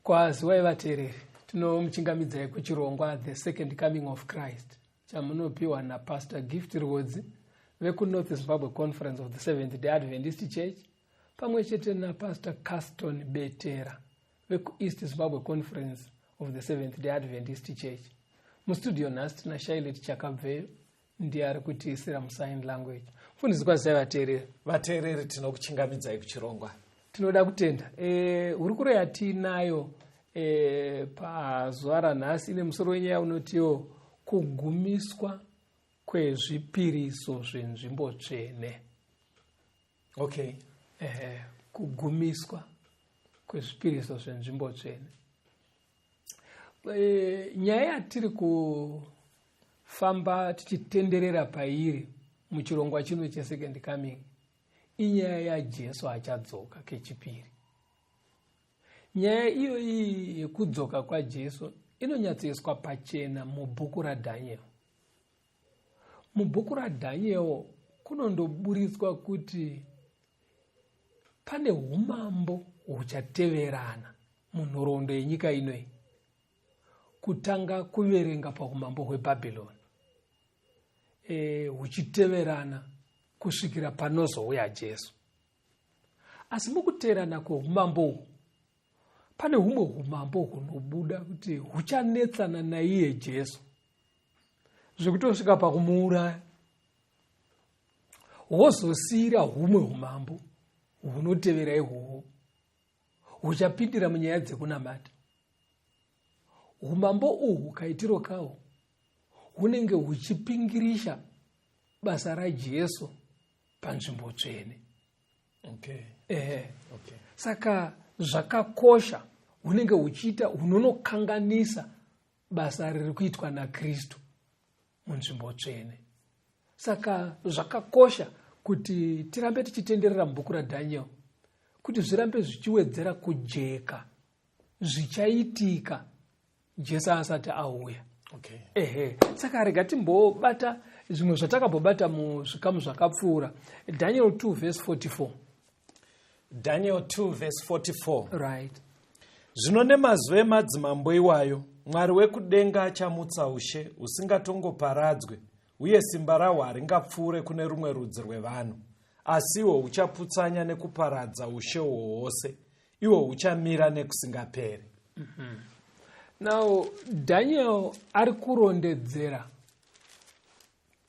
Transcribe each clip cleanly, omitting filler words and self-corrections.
Kwaziwai vateereri, tinomuchingamidzai kuchirongwa The Second Coming of Christ chamunopiwa naPastor Gift Rhodzi vekuNorth Zimbabwe Conference of the Seventh Day Adventist Church pamwe chete naPastor Caston Betera vekuEast Zimbabwe Conference of the Seventh Day Adventist Church. Mustudio nhasi tina Shailet Chakabveyo ndiye ari kutiisira musign language. Mufundisi kwazai vateereri. Vateereri tinokuchingamidzai kuchirongwa. Tinoda kutenda. Hurukuro yatinayo pazuva ranhasi ine musoro wenyaya unotiwo kugumiswa kwezvipiriso zvenzvimbo tsvene. Okay. Kugumiswa kwezvipiriso zvenzvimbo tsvene. Nyaya yatiri kufamba tichitenderera pairi muchirongwa chino cheSecond Coming inyaya yaJesu achadzoka kechipiri. Nyaya iyo iyi yekudzoka kwaJesu inonyatsoiswa pachena mubhuku raDhaniel. Mubhuku raDhaniel kunondoburitswa kuti pane humambo huchateverana munhoroondo yenyika inoyi, kutanga kuverenga paumambo hweBhabhironi, huchiteverana kusvikira panozouya Jesu. Asi mukuteerana kwehumambo uhu pane humwe humambo hunobuda kuti huchanetsana naiye Jesu zvekutosvika pakumuuraya, hwozosiyira humwe humambo hunotevera ihwohwo huchapindira munyaya dzekunamata. Humambo uhu kaitiro kawo hunenge huchipingirisha basa raJesu panzvimbo tsvene. Okay. Saka zvakakosha hunenge huchiita hunonokanganisa basa riri kuitwa naKristu munzvimbo tsvene. Saka zvakakosha kuti tirambe tichitenderera mubhuku raDhaniel kuti zvirambe zvichiwedzera kujeka zvichaitika Jesu asati auya. Okay. Saka rega timbobata zvimwe zvatakambobata muzvikamu zvakapfuura. Daniel 2 verse 44. Daniel 2 verse 44. Right. Zvino nemazuva emadzimambo iwayo Mwari wekudenga achamutsa ushe usingatongoparadzwe, uye simba rahwo haringapfuure kune rumwe rudzi rwevanhu, asiwo huchaputsanya nekuparadza ushe hwose, iwo huchamira nekusingaperi. Now Daniel ari kurondedzera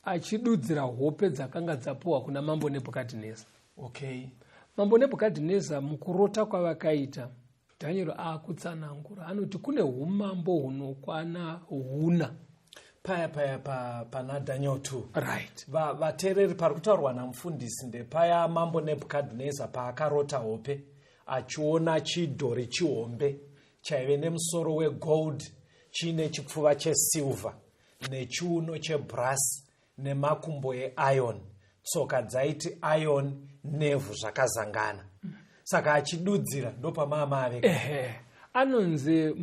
achidudzira hope dzakanga dzapuwa kuna mambo Nebhukadhineza. Okay. Mambo Nebhukadhineza mukurota kwavakaita, Daniel akutsanangura anoti kune humambo hunokwana huna paya pana Daniel 2. Right. Vateereri pari kutaurwa namufundisi ndepaya mambo Nebhukadhineza paakarota hope achiona chidhori chihombe chaive nemusoro wegold chiine chipfuva chesilva nechiuno chebrass nemakumbo eiron, tsoka dzaiti iron nevhu zvakazangana. Saka achidudzira ndopamaamaveka. Anonzi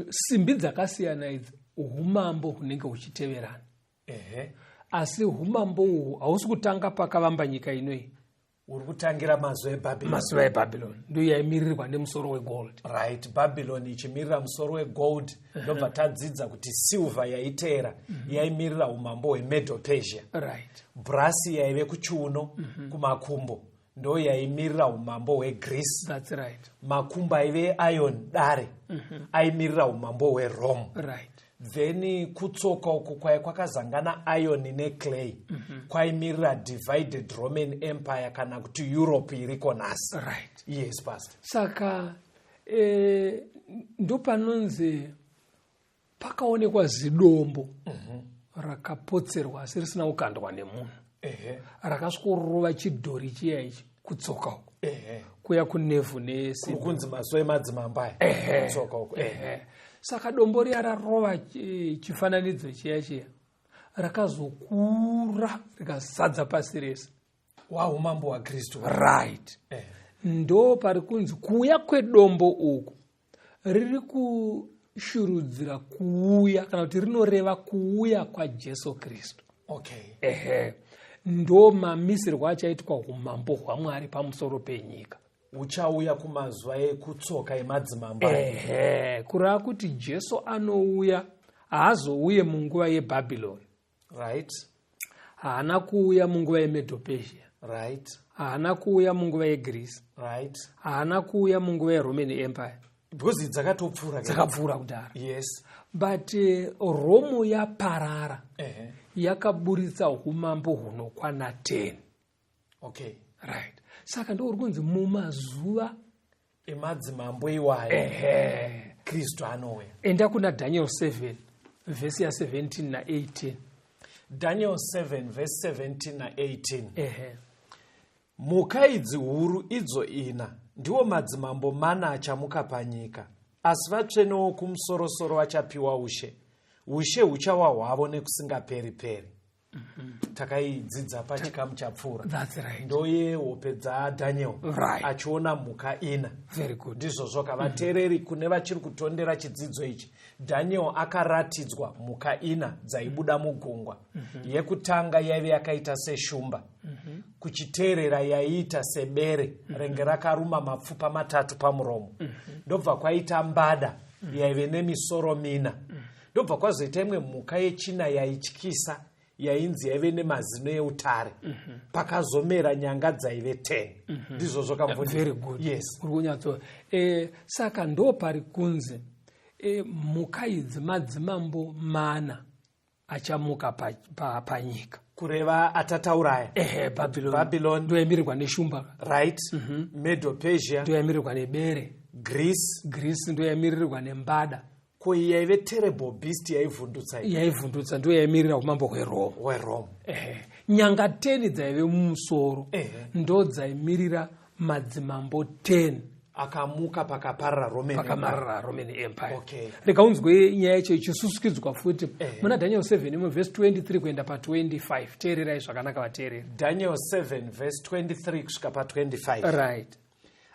simbi dzakasiyana idzi humambo hunenge huchiteverana. Asi humambo uhu hausi kutanga pakavamba nyika inoyi. uri kutangira mazuva ebhabhiloni. mazuva ebhabhiloni ndiyo yaimirirwa nemusoro wegold. Right, Babylon ichimirira musoro wegold. Ndobva tadzidza kuti silver yaiteera yaimirira umambo hweMedo Persia. Right. Brasi yaive kuchiuno kumakumbo ndo yaimirira umambo hweGreece. That's right. Makumbo aive iron dare aimirira umambo hweRome. Right. Then kutsoka uku kwai kwakazangana iron neclay kwaimirira divided Roman Empire kana kuti Europe iriko nhasi. Right. Yes, Pastor. Saka ndo panonzi pakaonekwa zidombo rakapotserwa asi risina kukandwa nemunhu rakasvikorova chidhori chiya ichi kutsoka uko kuya kunevhu kunzi mazuva emadzimambo kutsoka uko. Saka dombo riya rarova chifananidzo chiya rakazokura rikazadza pasi rese waumambo hwaKristu. Right. Ndo pari kunzi kuuya kwedombo uku riri kushurudzira kuuya kana kuti rinoreva kuuya kwaJesu Kristu. Okay. Ndo mamisirwo achaitwa umambo hwaMwari pamusoro penyika. Uchauya kumazuva ekutsoka emadzimambo. Kureva kuti Jesu anouya, haazouye munguva yeBhabhiloni. Right. Haana kuuya munguva yeMedo Persia. Right. Haana kuuya munguva yeGreece. Right. Haana kuuya munguva yeRoman Empire. Because dzakatopfuura. Dzakapfuura kudhara. Yes. But Rome yaparara. Yakaburitsa umambo hunokwana 10. Okay. Right. Saka ndo uri kunzi mumazuva emadzimambo iwayo Kristu anouya. Enda kuna Daniel 7 verse ya 17 na 18. Daniel 7 verse 17 na 18. Mhuka idzi huru idzo ina ndiwo madzimambo mana achamuka panyika, asi vatsvene vokumusoro-soro vachapiwa ushe. Ushe huchawa hwavo nekusingaperi-peri. Takaidzidza pachikamu chapfuura. That's right. Ndoye hope dzaDaniel achiona mhuka ina. Very good. Ndizvo zvoka vateereri kune vachiri kutondera chidzidzo ichi. Daniel akaratidzwa mhuka ina dzaibuda mugungwa. Yekutanga yaive yakaita seshumba. Kuchiteerera yaiita sebere renge rakaruma mapfupa matatu pamuromo. Ndobva kwaita mbada yaive nemisoro mina. Ndobva kwazoita imwe mhuka yechina yaityisa yainzi yaive nemazino eutare. Pakazomera nyanga dzaive 10. Ndizvo zvokamvonera. Very good. Yes. Kurunyatso. Saka ndo pari kunzi mhuka idzi madzimambo mana achamuka panyika. Kureva atatauraya. Babylon. Ndo yamirirwa neshumba. Right. Medo Persia. Ndo yamirirwa nebere. Greece ndo yamirirwa nembada. Yaive terrible beast yaivhundutsa ndo yaimirira umambo hweRome. Nyanga 10 dzaive mumusoro ndo dzaimirira madzimambo 10 akamuka pakaparara Roman Empire. Rekaunzwe nyaya yacho ichisusukidzwa futi muna Daniel 7 verse 23 kuenda pa25. Teererai zvakanaka vateereri. Daniel 7 verse 23 kusvika pa25. Right.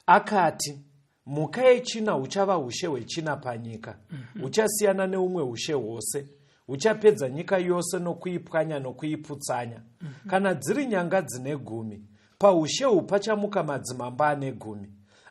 Akati mhuka yechina huchava ushe hwechina panyika. Huchasiyana neumwe ushe hwose. Huchapedza nyika yose nokuipwanya nokuiputsanya. Kana dziri nyanga dzine 10, paushe uhu pachamuka madzimambo ane 10.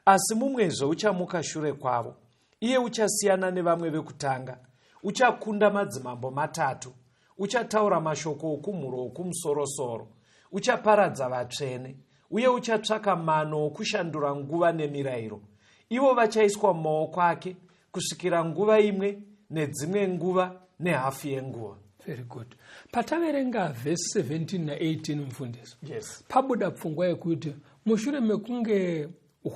Asi mumwezve uchamuka shure kwavo. Iye uchasiyana nevamwe vekutanga. Uchakunda madzimambo 3. Uchataura mashoko okumhuro okumusoro-soro. Uchaparadza vatsvene. Uye uchatsvaka mano okushandura nguva nemirayiro. Ivo vachaiswa mumaoko ake kusvikira nguva imwe nedzimwe nguva nehafu yenguva. Very good. Pataverenga verse 17 na 18 mfundisi. Yes. Pabuda pfungwa yekuti mushure mekunge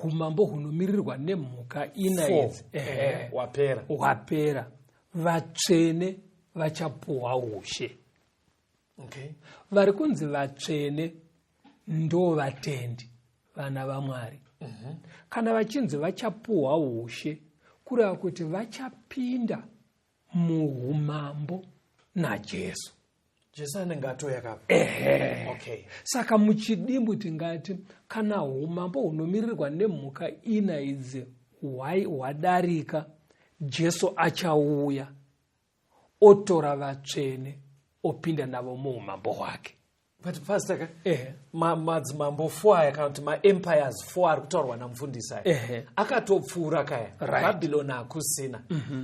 umambo hunomirirwa nemhuka ina idzi wapera vatsvene vachapuwa ushe. Okay. Vari kunzi vatsvene ndo vatendi vana vaMwari. Kana vachinzi vachapuwa ushe kureva kuti vachapinda muumambo naJesu. Jesu anenge atoya kapa. Okay. Saka muchidimbu tingati kana umambo hunomirirwa nemhuka ina idzi hwadarika, Jesu achauya otora vatsvene opinda navo muumambo hwake. but pastor madzimambo 4 aya kana kuti maempires 4 ari kutaurwa namufundisi aya akatopfuura kaya. Babylon hakusina,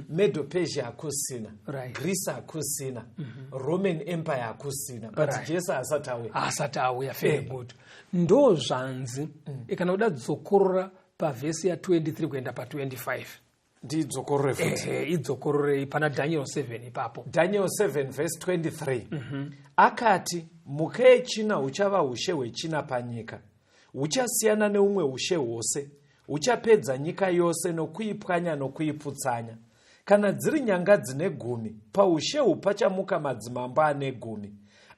Medo Persia hakusina, Greece hakusina, Roman Empire hakusina, but Jesu asati auya. Very good. Ndo zvanzi kana uda dzokorora pavhesi ya 23 kuenda pa25 ndidzokorore futi idzokorore pana Daniel 7 ipapo. Daniel 7 verse 23 akati muka yechina uchava ushe hwechina panyika, uchasiyana neumwe ushe hwose, uchapedza nyika yose nokuipwanya nokuiputsanya. Kana dziri nyanga dzine 10 paushe hwu pachamuka madzimambo ane 10,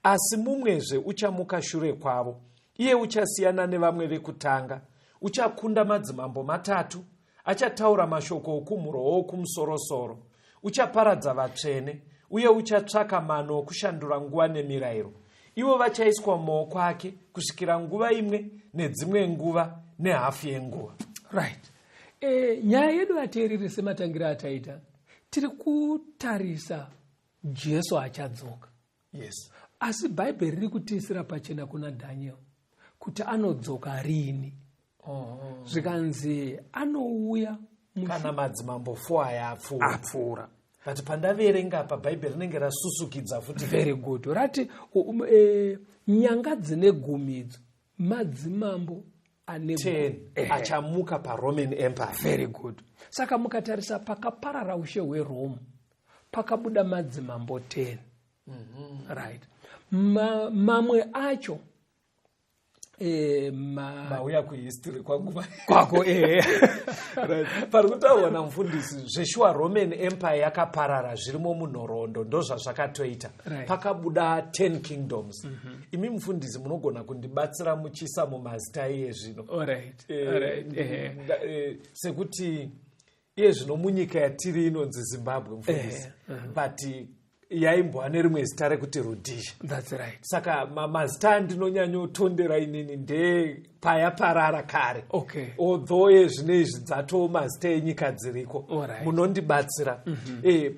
asi mumwezve uchamuka shure kwavo. Iye uchasiyana nevamwe vekutanga, uchakunda madzimambo 3, achataura mashoko okumhuro okumusoro-soro, uchaparadza vatsvene, uye uchatsvaka mano okushandura nguva nemirayiro. Ivo vachaiswa mumaoko ake kusvikira nguva imwe nedzimwe nguva nehafu yenguva. Right. Nyaya yedu yateereri sematangira ataita, tiri kutarisa Jesu achadzoka. Yes. Asi Bhaibheri riri kutiisira pachena kuna Daniel kuti anodzoka rini. Zvikanzi anouya kana madzimambo 4 aya apfuura. But pandaverenga pa Bhaibheri rinenge rasusukidza futi. Very good. Rati nyanga dzine 10 madzimambo ane 10 achamuka pa Roman Empire. Very good. Saka mukatarisa pakaparara ushe hweRome pakabuda madzimambo 10. Right. Mamwe acho mauya kuhistory kwanguva kwako pari kutaurwa namufundisi zveshuwa Roman Empire yakaparara zvirimo munhoroondo ndozvazvakatoita. Pakabuda 10 kingdoms. Imi mufundisi munogona kundibatsira muchisa mumazita iye zvino. Sekuti iye zvino munyika yatiri inonzi Zimbabwe mufundisi, but yaimbwa nerimwe zita rekuti Rhodesia. That's right. Saka mazita andinonyanyotondera inini ndepayaparara kare. Okay. Although zvinezvi dzato mazita enyika dziriko. Munondibatsira.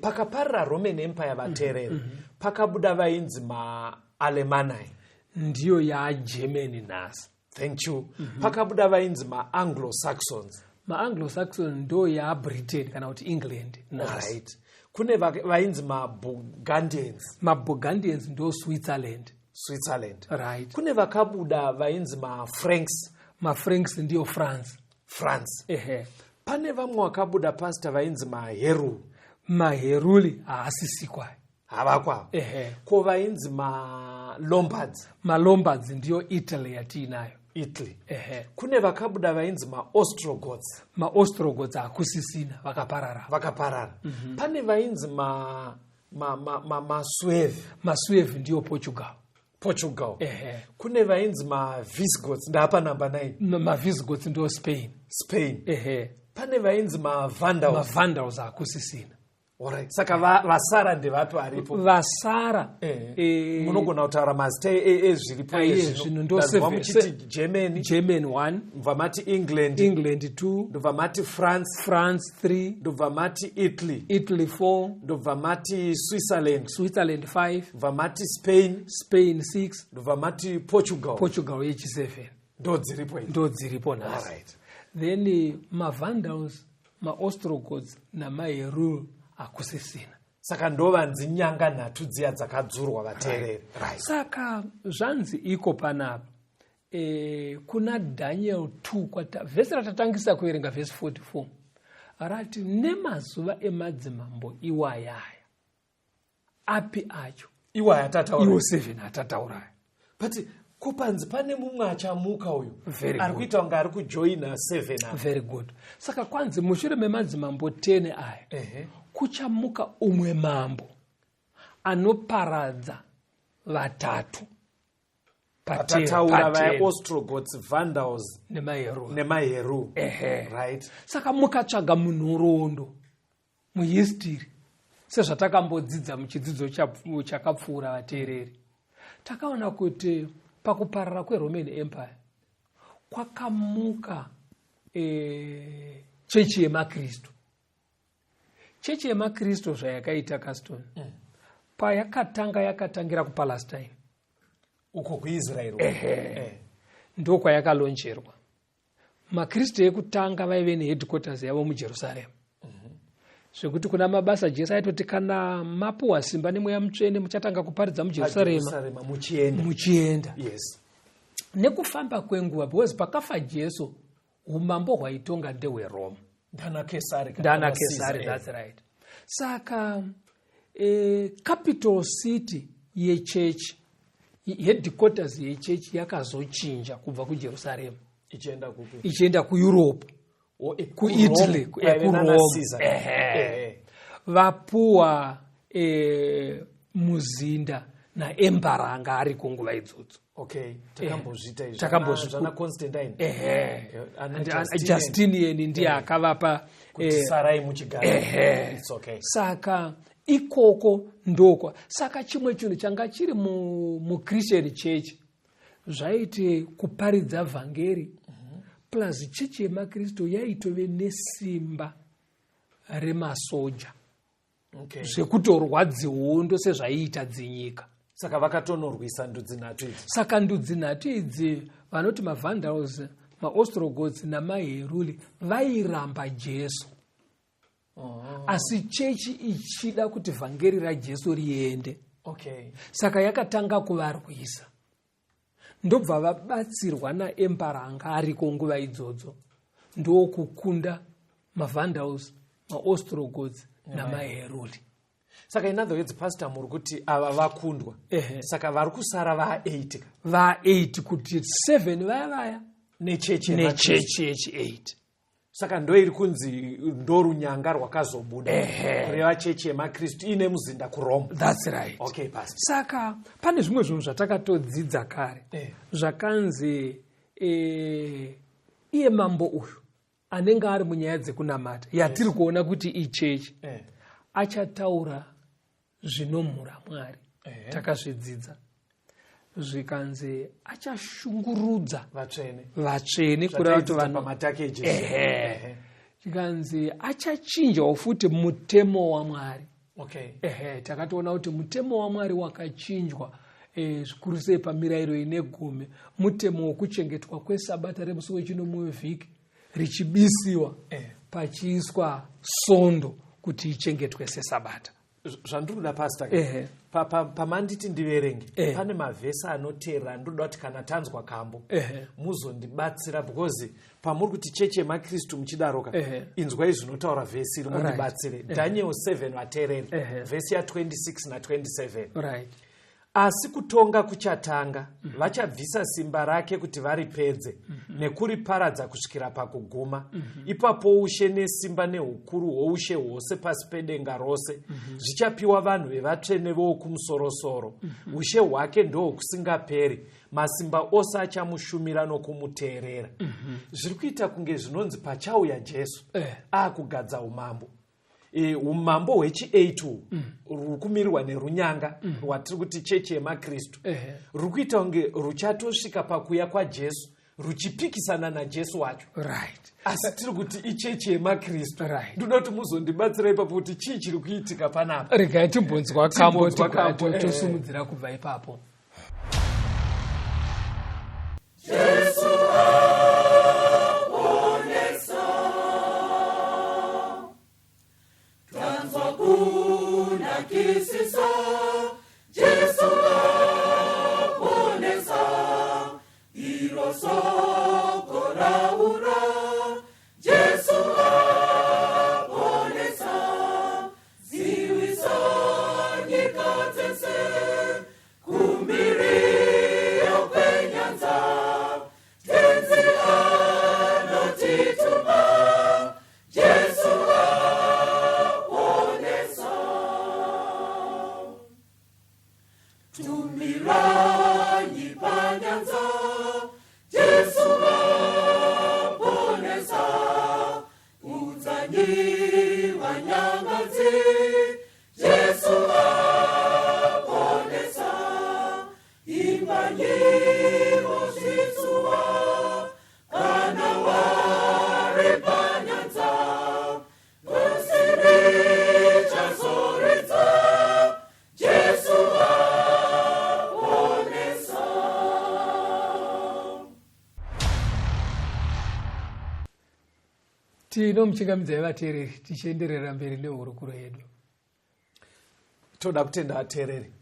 Pakaparara Roman Empire vateereri, pakabuda vainzi maAlemanai. Ndiyo yaGermany nhasi. Thank you. Pakabuda vainzi maAnglo-Saxons. MaAnglo-Saxon ndo yaBritain kana kuti England nhasi. Right. Kune vainzi maBurgundians. MaBurgundians ndo Switzerland. Right. Kune vakabuda vainzi maFranks. MaFranks ndiyo France. Pane vamwe vakabuda pastor vainzi maHeruli. MaHeruli haasisikwa. Havakwa. Ko vainzi maLombards. MaLombards ndiyo Italy yatiinayo. Italy. Kune vakabuda vainzi maOstrogoths. MaOstrogoths hakusisina vakaparara. Pane vainzi maSuevi. maSuevi ndiyo Portugal. Kune vainzi maVisigoths ndapa number 9. MaVisigoths ndiyo Spain. Pane vainzi maVandals hakusisina. Alright. Saka vasara ndevapi aripo? Vasara. Munogona kutaura mazita ezviripo ezvino ndo 7. Germany 1. Ndobva mati England 2. Ndobva mati France 3. Ndobva mati Italy 4. Ndobva mati Switzerland 5. Ndobva mati Spain 6. Ndobva mati Portugal yechi7. ndo dziripo nhasi. Alright. Then maVandals, maOstrogoths namaHeruli hakusisina. Saka ndovanzi nyanga 3 dziya dzakadzurwa vateereri. Saka zvanzi iko panapa kuna Daniel 2 vhesi ratatangisa kuverenga vhesi 44 rati nemazuva emadzimambo iwayaya api acho iwaya atataura iwo 7 atatauraya. But kupanzi pane mumwe achamuka uyu ari kuita kunge ari kujoina 7. Very good. Saka kwanzi mushure memadzimambo 10 aya kuchamuka umwe mambo anoparadza 3 patataura vaOstrogoths, Vandals nemaHeruli. Right. Saka mukatsvaga munhoroondo muhistory sezvatakambodzidza muchidzidzo chakapfuura vateereri, takaona kuti pakuparara kweRoman Empire kwakamuka chechi yemakristu. Chechi yemakristu zvayakaita Caston payakatangira kuPalestine uko kuisraeri ndokwayakalonjerwa. Makristu ekutanga vaive neheadquarters yavo mujerusarema, zvekuti kuna mabasa Jesu aitoti kana mapuwa simba nemweya mutsvene muchatanga kuparidza mujerusarema muchienda. Yes. Nekufamba kwenguva, because pakafa Jesu umambo hwaitonga ndehweroma, ndana Kesari, that's right. Saka capital city yechechi, headquarters yechechi yakazochinja kubva kujerusarema ichienda kueurope, kuitaly, kurome. Vapuwa muzinda naembara anga ari kunguva idzodzo. Takambozvita Constantine. Justinian ndiye akavapa sarai muchigara. It's okay. Saka ikoko ndokwa. Saka chimwe chinhu changa chiri mu Christian church zvaiti kuparidza vhangeri plus chechi yemakristu yaitove nesimba remasoja. Zvekutorwa dzihondo sezvaiita dzinyika. Saka vakatonorwisa ndudzi nhatu idzi. Saka ndudzi nhatu idzi vanoti maVandals, maOstrogoths namaheruli vairamba Jesu. Asi chechi ichida kuti vhangeri raJesu riende. Saka yakatanga kuvarwisa. Ndobva vabatsirwa naembara anga ariko nguva idzodzo ndokukunda maVandals, maOstrogoths namaheruli. Saka in other words, Pastor, muri kuti ava vakundwa. Saka vari kusara va8. Va8 kuti 7 vaya nechechi yechi8. Saka ndo iri kunzi ndorunyanga rwakazobuda kureva chechi yemakristu ine muzinda kuRome. That's right. Okay, Pastor. Saka pane zvimwe zvinhu zvatakatodzidza kare zvakanzi iye mambo uyu anenge ari munyaya dzekunamata yatiri kuona kuti ichechi achataura zvinomhura Mwari. Takazvidzidza zvikanzi achashungurudza vatsvene kureva kuti vanhu chikanzi achachinjawo futi mutemo waMwari. Takatoona kuti mutemo waMwari wakachinjwa zvikuru sei pamirayiro ine 10, mutemo wokuchengetwa kwesabata remusi wechinomwe wevhiki richibisiwa pachiiswa sondo kuti ichengetwe sesabata. Zvandikuda Pastor, pamanditi ndiverenge pane mavhesi anoteera ndoda kuti kana tanzwa kambo muzondibatsira, because pamuri kuti chechi yemakristu muchidaroka inzwai zvinotaura vhesi iri mundibatsire. Daniel 7 vateereri vhesi ya26 na27. Asi kutonga kuchatanga, vachabvisa simba rake kuti varipedze nekuriparadza kusvikira pakuguma. Ipapo ushe nesimba neukuru hwoushe hwose pasi pedenga rose zvichapiwa vanhu vevatsvene vokumusoro-soro. Ushe hwake ndohwokusingaperi, masimba ose achamushumira nokumuteerera. Zviri kuita kunge zvinonzi pachauya Jesu akugadza umambo. Umambo hwechi8 rukumirirwa nerunyanga rwatiri kuti chechi yemakristu ruri kuita kunge ruchatosvika pakuya kwaJesu ruchipikisana naJesu wacho. Asi tiri kuti ichechi yemakristu. Ndoda kuti muzondibatsira ipapo kuti chii chiri kuitika panapa. Regai timbonzwa kambo tosumudzira kubva ipapo. Jesu Kisiso Jesu aponesa iroso koraura Jesu aponesa ziwiso nyikatese kumbiri okwenyanza tenzi anotituma Jesu tumiranyi panyanza Jesu aponesa udzanyi vanyangadzi Jesu aponesa imbanyi vozvitsuwa kana wari panyanza kusiri chazoridza Jesu aponesa. tinomuchingamidzai vateereri tichienderera mberi nehurukuro yedu. Toda kutenda vateereri.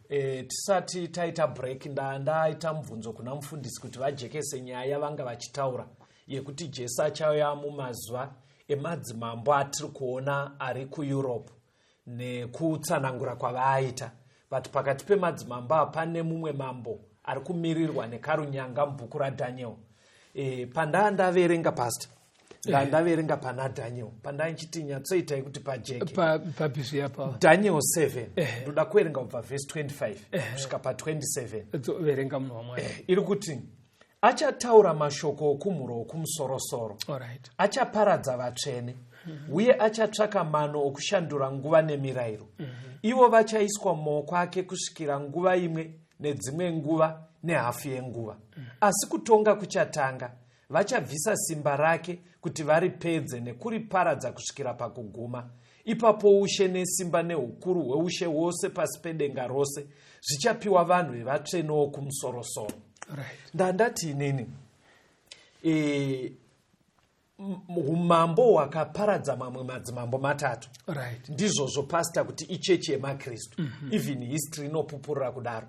Tisati taita break ndaita mubvunzo kuna mufundisi kuti vajekese nyaya vanga vachitaura yekuti Jesu achauya mumazuva emadzimambo atiri kuona ari kuEurope nekutsanangura kwavaaita. But pakati pemadzimambo pane mumwe mambo ari kumirirwa nekarunyanga mubhuku raDaniel. Pandaverenga pastor ndaverenga pana Daniel pandanchiti nyatsoitai kuti pajeke pabisu yapa Daniel 7 ndoda kuverenga kubva verse 25 kusvika pa27 verenga munhu wamwari. Iri kuti achataura mashoko okumhuro okumusoro-soro, achaparadza vatsvene, uye achatsvaka mano okushandura nguva nemirayiro. Ivo vachaiswa mumaoko ake kusvikira nguva imwe nedzimwe nguva nehafu yenguva. Asi kutonga kuchatanga, vachabvisa simba rake kuti varipedze nekuriparadza kusvikira pakuguma. Ipapo ushe nesimba neukuru hweushe hwose pasi pedenga rose zvichapiwa vanhu vevatsvene vokumusoro-soro. Ndandati inini umambo hwakaparadza mamwe madzimambo matatu. Ndizvozvo pastor kuti ichechi yemakristu. Even history inopupurira kudaro.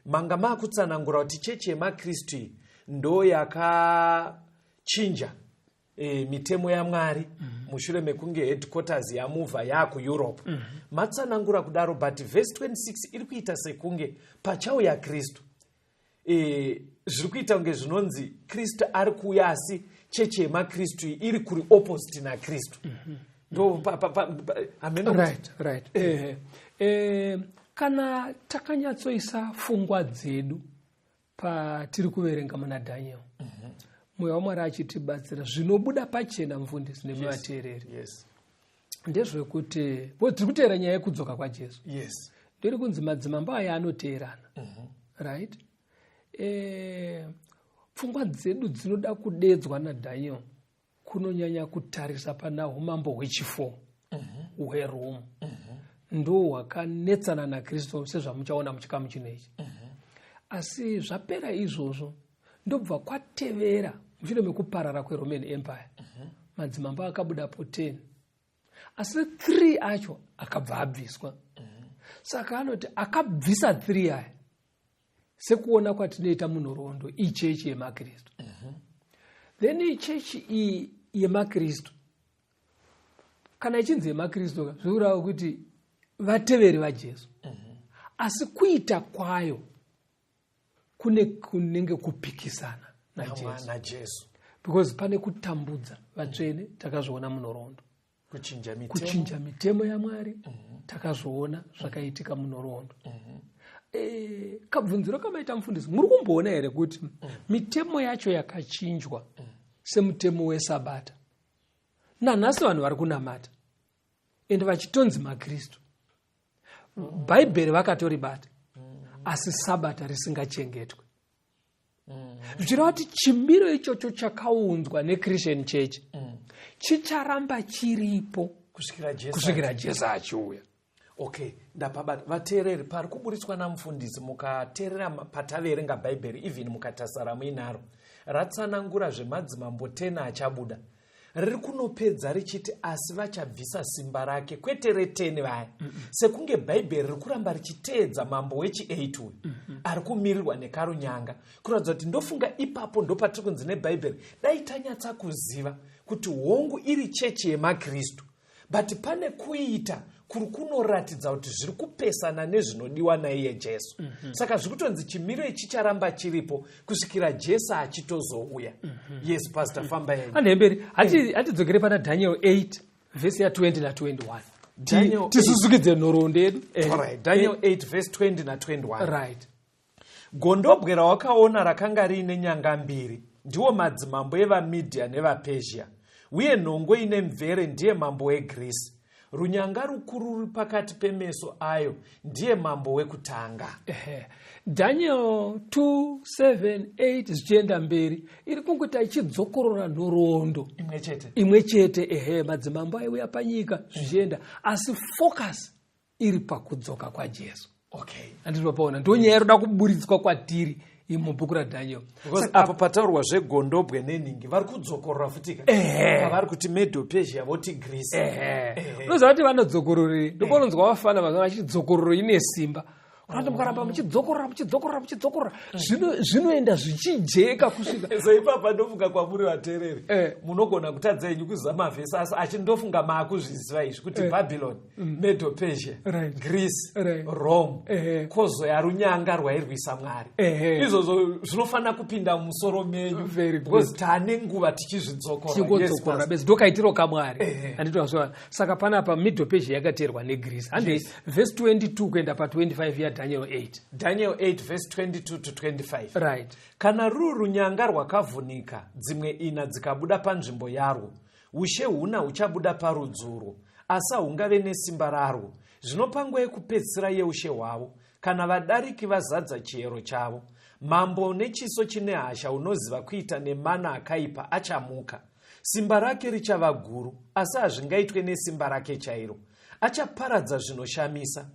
Manga makutsanangura kuti chechi yemakristu iyi ndo yakachinja mitemo yaMwari mushure mekunge headquarters yamuvha yakuEurope. Matsanangura kudaro, but verse 26 iri kuita sekunge pachauya Kristu zviri kuita kunge zvinonzi Kristu ari kuuya asi chechi yemakristu iri kuri opposite naKristu. Kana takanyatsoisa pfungwa dzedu patiri kuverenga muna Daniel, mweya waMwari achitibatsira zvinobuda pachena mufundisi nemuvateereri ndezvekuti tiri kuteera nyaya yekudzoka kwaJesu. Ndiri kunzi madzimambo aya anoteerana. Right? Pfungwa dzedu dzinoda kudedzwa naDaniel kunonyanya kutarisa pana umambo hwechifo hweRome. Ndo hwakanetsana naKristu sezvamuchaona muchikamu chinechi. Asi zvapera izvozvo ndobva kwatevera mushure mekuparara kweRoman Empire. Madzimambo akabudapo 10. Asi 3 acho akabva abviswa. Saka anoti akabvisa 3 aya sekuona kwatinoita munhoroondo ichechi yemakristu. Then ichechi iyi yemakristu kana ichinzi yemakristu zvikureva kuti vateveri vaJesu. Asi kuita kwayo kunenge kupikisana naJesu. Because pane kutambudza vatsvene takazviona munhoroondo. Kuchinja mitemo yaMwari takazviona zvakaitika munhoroondo. Kabvunziro kamaita mufundisi, muri kumboona here kuti mitemo yacho yakachinjwa semutemo weSabata. Nanhasi vanhu vari kunamata ende vachitonzi maKristu. Bhaibheri vakatoribata asi Sabata risingachengetwe. Zvichireva kuti chimiro ichocho chakaunzwa neChristian Church chicharamba chiripo kusvikira Jesu achiuya. Okay, ndapabata vateereri pari kuburitswa namufundisi mukateerera pataverenga Bhaibheri, even mukatasara muinaro ratsanangura zvemadzimambo 10 achabuda. Riri kunopedza richiti asi vachabvisa simba rake, kwete re10 vaya. Sekunge Bhaibheri riri kuramba richiteedza mambo wechi8 uyu ari kumirirwa nekarunyanga. Kuratidza kuti ndofunga ipapo ndo patiri kunzi neBhaibheri dai tanyatsa kuziva kuti hongu iri chechi yemakristu, but pane kuita kuri kunoratidza kuti zviri kupesana nezvinodiwa naiye Jesu. Saka zviri kutonzi chimiro ichi charamba chiripo kusvikira Jesu achitozouya. Yes, Pastor, famba yenyu. Anemberi, hatidzokere pana Daniel 8 verse ya 20 na 21. Tisuzukidze nhoroondo yedu. Alright, Daniel 8 verse 20 na 21. Right. Gondobwe rawakaona rakanga riine nyanga mbiri ndiwo madzimambo evaMedia nevaPersia, uye nhongo ine mvere ndiye mambo weGreece. Runyanga rukuru ruri pakati pemeso ayo ndiye mambo wekutanga. Daniel 2:7-8 zvichienda mberi iri kungoita ichidzokorora nhoroondo imwe chete. Madzimambo aiuya panyika zvichienda, asi focus iri pakudzoka kwaJesu. Okay. Andinopaona ndo nyaya inoda kuburitswa kwatiri mubhuku radhaniel. Because apo pataurwa zvegondobwe neningi vari kudzokorora futika vari kuti Medo Persia voti Greece. Unoziva kuti vanodzokororei? Ndokononzwa vafana mazana vachidzokororo ine simba. Kuti mukaramba muchidzokorora zvinoenda zvichijeka kusvika. So ipapa ndofunga kwamuri vateereri munogona kutadza henyu kuziva mavhesi asi achindofunga maakuzviziva izvi kuti Babylon, Medo Persia, Greece, Rome, kozoya runyanga rwairwisa Mwari. Izvozvo zvinofanira kupinda mumusoro menyu because taane nguva tichizvidzokorora besi ndokaitiro kamwari. Handitozvona. Saka panapa Medo Persia yakateerwa neGreece. Hande verse 22 kuenda pa25 ya Daniel 8. Daniel 8 verse 22 to 25. Right. Kana ruru runyanga rwakavhunika dzimwe ina dzikabuda panzvimbo yarwo, ushe huna huchabuda parudzuro, asi hungave nesimba rarwo. Zvino panguva yekupedzisira yeushe hwavo, kana vadariki vazadza chiyero chavo, mambo nechiso chine hasha unoziva kuita nemana akaipa achamuka. Simba rake richava guru, asi hazvingaitwe nesimba rake chairo. Achaparadza zvinoshamisa,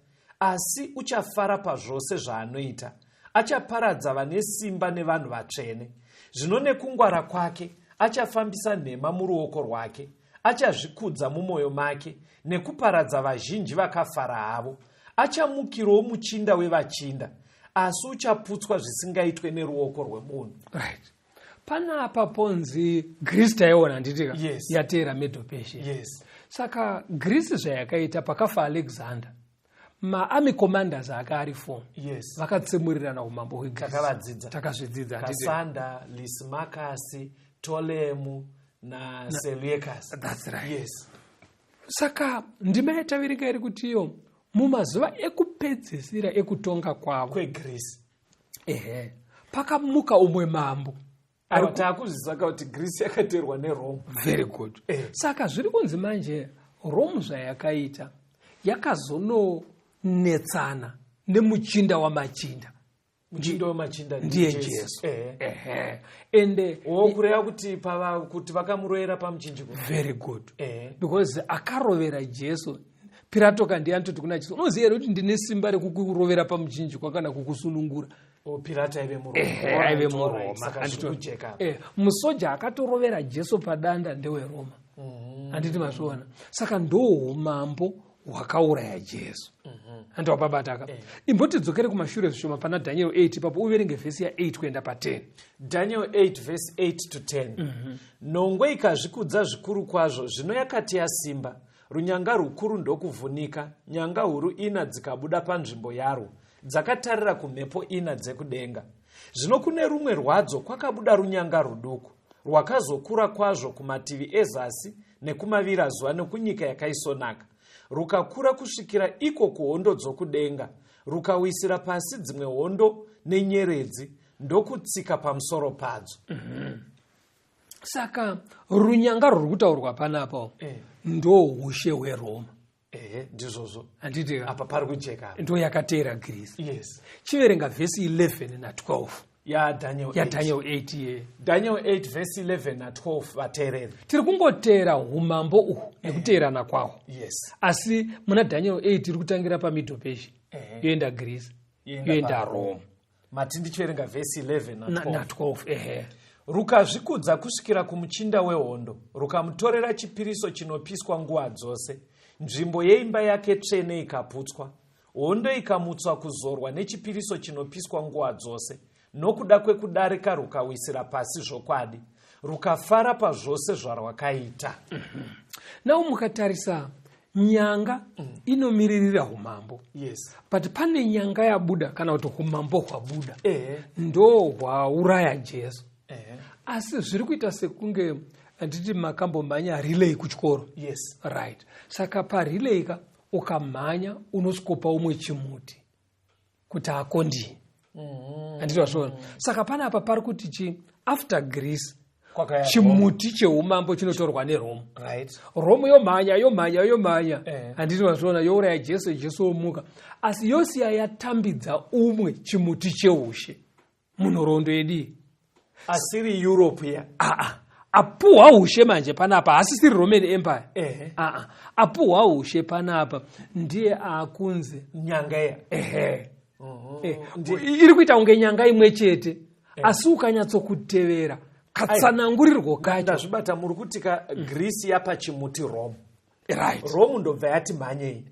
asi uchafara pazvose zvaanoita. Achaparadza vane simba nevanhu vatsvene. Zvino nekungwara kwake achafambisa nhema muruoko rwake. Achazvikudza mumwoyo make nekuparadza vazhinji vakafara havo. Achamukirawo muchinda wevachinda, asi uchaputswa zvisingaitwe neruoko rwemunhu. Right. Panapa ponzi Greece taiona nditika yateera Medo Persia. Saka Greece zvayakaita pakafa Alexander, maarmy commanders akaarifomu vakatsemurirana umambo hweGreece. Takazvidzidza Kasanda, Lysimachus, Ptolemy Seleucus. That's right. Saka ndima yataverenga iri kuti iyo mumazuva ekupedzisira ekutonga kwavo kweGreece pakamuka umwe mambo takuzvisaka kuti Greece yakateerwa neRome. Very good. Saka zviri kunzi manje Rome zvayakaita yakazononetsana nemuchinda wamachinda. Muchinda wamachinda ndiye Jesu. Ende kureva kuti vakamurovera pamuchinjiko. Very good. Because akarovera Jesu, Pilato kandi anototi kuna Jesu, unoziva here kuti ndine simba rekukurovera pamuchinjiko kana kukusunungura. Pilato aive muroma. Musoja akatorovera Jesu padanda ndeweRoma. Handiti mazviona. Saka ndoumambo hwakauraya Jesu. Handiwapabataka. Imbotidzokere kumashure zvishoma pana Daniel 8 ipapo uverenge vhesi ya 8 kuenda pa10. Daniel 8 verse 8 to 10. Nhongwe ikazvikudza zvikuru kwazvo, zvino yakati yasimba, runyanga rukuru ndokuvhunika, nyanga huru ina dzikabuda panzvimbo yarwo, dzakatarira kumhepo ina dzekudenga. Zvino kune rumwe rwadzo kwakabuda runyanga ruduku, rwakazokura kwazvo kumativi ezasi nekumavirazuva nekunyika yakaisonaka. Rukakura kusvikira iko kuhondo dzokudenga, rukawisira pasi dzimwe hondo nenyeredzi, ndokutsika pamusoro padzo. Saka runyanga ruri kutaurwa panapa ndo ushe hweRoma. Ndizvozvo. Handiti apa pari kujeka. Ndo yakateera Greece. Chiverenga vhesi 11 na12. Daniel 8. Daniel 8 verse 11 na 12 vateereri. Tiri kungoteera umambo uhu nekuteerana kwawo. Asi muna Daniel 8 tiri kutangira paMedo Persia. Yoenda Greece. Yoenda Rome. Matindi chiverenga verse 11 na 12. Rukazvikudza kusvikira kumuchinda wehondo, rukamutorera chipiriso chinopiswa nguva dzose. Nzvimbo yeimba yake tsvene ikaputswa. Hondo ikamutswa kuzorwa nechipiriso chinopiswa nguva dzose. Nokuda kwekudarika rukawisira pasi zvokwadi, rukafara pazvose zvarwakaita. Nau mukatarisa nyanga inomiririra umambo. But pane nyanga yabuda kana kuti umambo hwabuda. Ndo hwauraya Jesu. Asi zviri kuita sekunge anditi makambomhanya relay kuchikoro. Right. Saka parelay ka ukamhanya unosikopa umwe chimuti kuti akondini. Anditozvona. Saka panapa pari kuti chi after Greece chimuti cheumambo chinotorwa neRome. Rome yomhanya. Anditozvona youraya Jesu omuka. Asi yosiya yatambidza umwe chimuti cheushe munhoroondo yedi. Asiri Europe ya. Apuhwa ushe manje panapa asisiri Roman Empire. Apuhwa ushe panapa ndiye akunze nyanga ya. iri kuita unge nyanga imwe chete, asi ukanyatsokutevera katsanangurirwo kacho. Ndazvibata muri kuti Greece yapa chimuti Rome. Right. Rome ndobva yati mhanyei.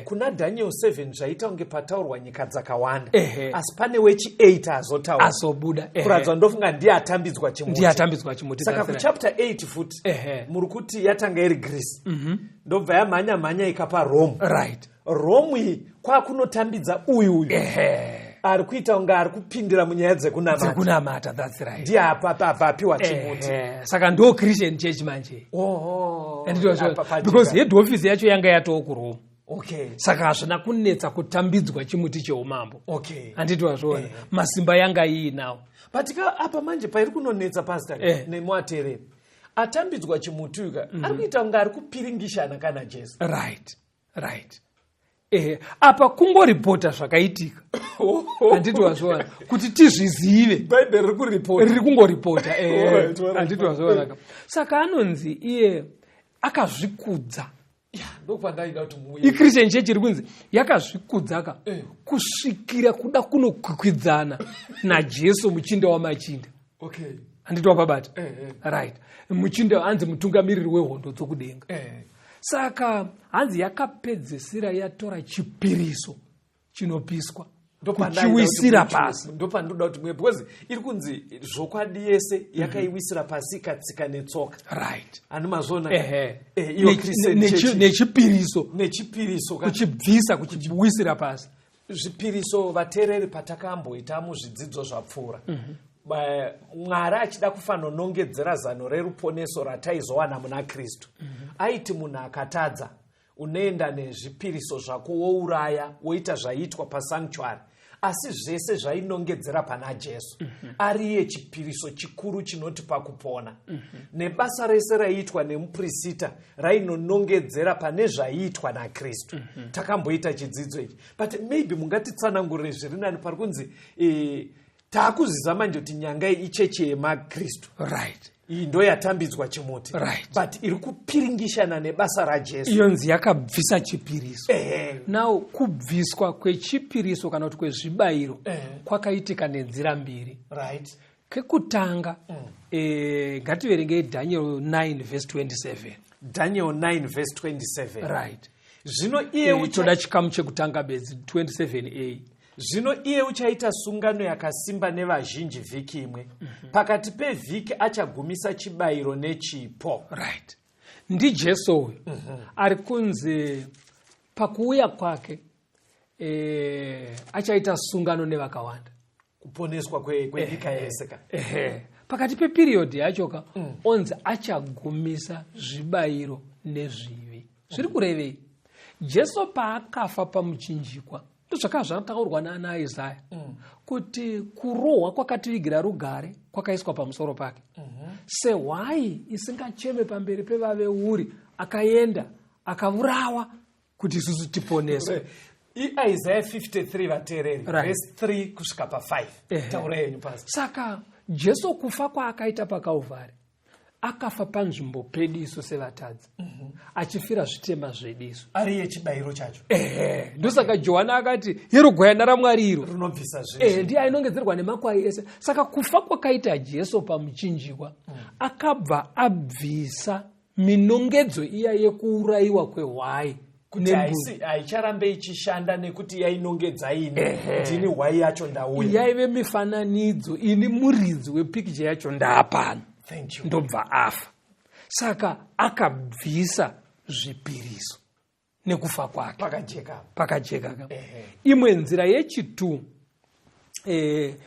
Kuna Daniel 7 zvaita unge pataurwa nyika dzakawanda. Asi pane wechi8 azotaura. Azobuda. Kuradza ndofunga ndiye atambidzwa chimuti. Ndiye atambidzwa chimuti. Saka kuchapter 8 futi muri kuti yatanga iri Greece. Ndobva yamhanya ikapa Rome. Right. Rome kwakunotambidza uyu. Ari kuita unga ari kupindira munyaya dzekunamata. That's right. Ndiye apapiwa chimuti. Saka ndo Christian church manje. Because head office yacho yanga yatoo kuRome. Saka hazvina kunetsa kutambidzwa chimuti cheumambo. Handiti wazviona. Masimba yanga iinawo. But apa manje pairi kunonetsa pastor nemuatereri. Atambidzwa chimuti uka ari kuita unga ari kupiringishana kana Jesu. Right. Apa kungoripota zvakaitika. Handiti wazviona kuti tizvizive. Bhaibheri riri kungoripota. Handiti wazviona. Saka anonzi iye akazvikudza. iChristian church iri kunzi yakazvikudza kusvikira kuda kunokwikwidzana naJesu muchinda wamachinda. Handiti wapabata. Right. Muchinda hanzi mutungamiriri wehondo dzokudenga. Saka hanzi yakapedzesera yatora chipiriso chinopiswa kuchiwisira pasi. Ndopandoda kuti because iri kunzi zvokwadi yese yakaiwisira pasi ikatsika netsoka. Right. Ani mazona nechipiriso kuchibvisa kuchiwisira pasi. Zvipiriso vatereri patakamboita muzvidzidzo zvapfuura. Mwari achida kufanonongedzera zano reruponeso rataizowana muna Kristu. Aiti munhu akatadza unoenda nezvipiriso zvako wouraya woita zvaitwa pasanctuary, asi zvese zvainongedzera pana Jesu. Ariye chipiriso chikuru chinoti pakupona. Nebasa rese raiitwa nemuprista rainonongedzera pane zvaiitwa naKristu. Takamboita chidzidzo ichi. But maybe mungatitsanangurire zviri nani pari kunzi taakuziza manje kuti nyanga icheche yemaKristu. Right. Iyi ndo yatambidzwa chimuti. Right. But iri kupiringishana nebasa raJesu. Iyonzi yakabvisa chipiriso. Now kubviswa kwechipiriso kana kuti kwezvibayiro kwakaitika nenzira mbiri. Right. Kekutanga ngativerenge Daniel 9 verse 27. Daniel 9 verse 27. Right. Zvino iye toda chikamu chekutanga bedzi 27a. Zvino iye uchaita sungano yakasimba nevazhinji vhiki imwe. Pakati pevhiki achagumisa chibayiro nechipo. Right. NdiJesu uyu ari kunzi pakuuya kwake achaita sungano nevakawanda. Kuponeswa kwenyika yese. Pakati peperiod yachoka onzi achagumisa zvibayiro nezvivi. Zviri kurevei? Jesu paakafa pamuchinjikwa zvakataurwa naana Isaya kuti kurohwa kwakativigira rugare kwakaiswa pamusoro pake. Sehwai isingacheme pamberi pevaveuri akaenda akaurawa kuti isusu tiponeswe. Isaiah 53 vatereri verse 3 kusvika pa5. Taura yenyu pastor. Saka Jesu kufa kwaakaita paKalvari akafa panzvimbo pedu isu sevatadzi. Achifira zvitema zvedu isu. Ariye chibayiro chacho. Ndosaka Johana akati iro gwayana raMwari iro rinobvisa zvese. Ndiye ainongedzerwa nemakwai ese. Saka kufa kwakaita Jesu pamuchinjikwa akabva abvisa minongedzo iya yekuurayiwa kwehwai. Kuti haicharambe ichishanda nekuti yainongedza ini. Ndini hwai yacho ndauya. Yaive mifananidzo ini muridzi wepicture yacho ndaapano. Thank you. Ndobva afa. Saka akabvisa zvipiriso nekufa kwake. Pakajeka. Imwe nzira yechitu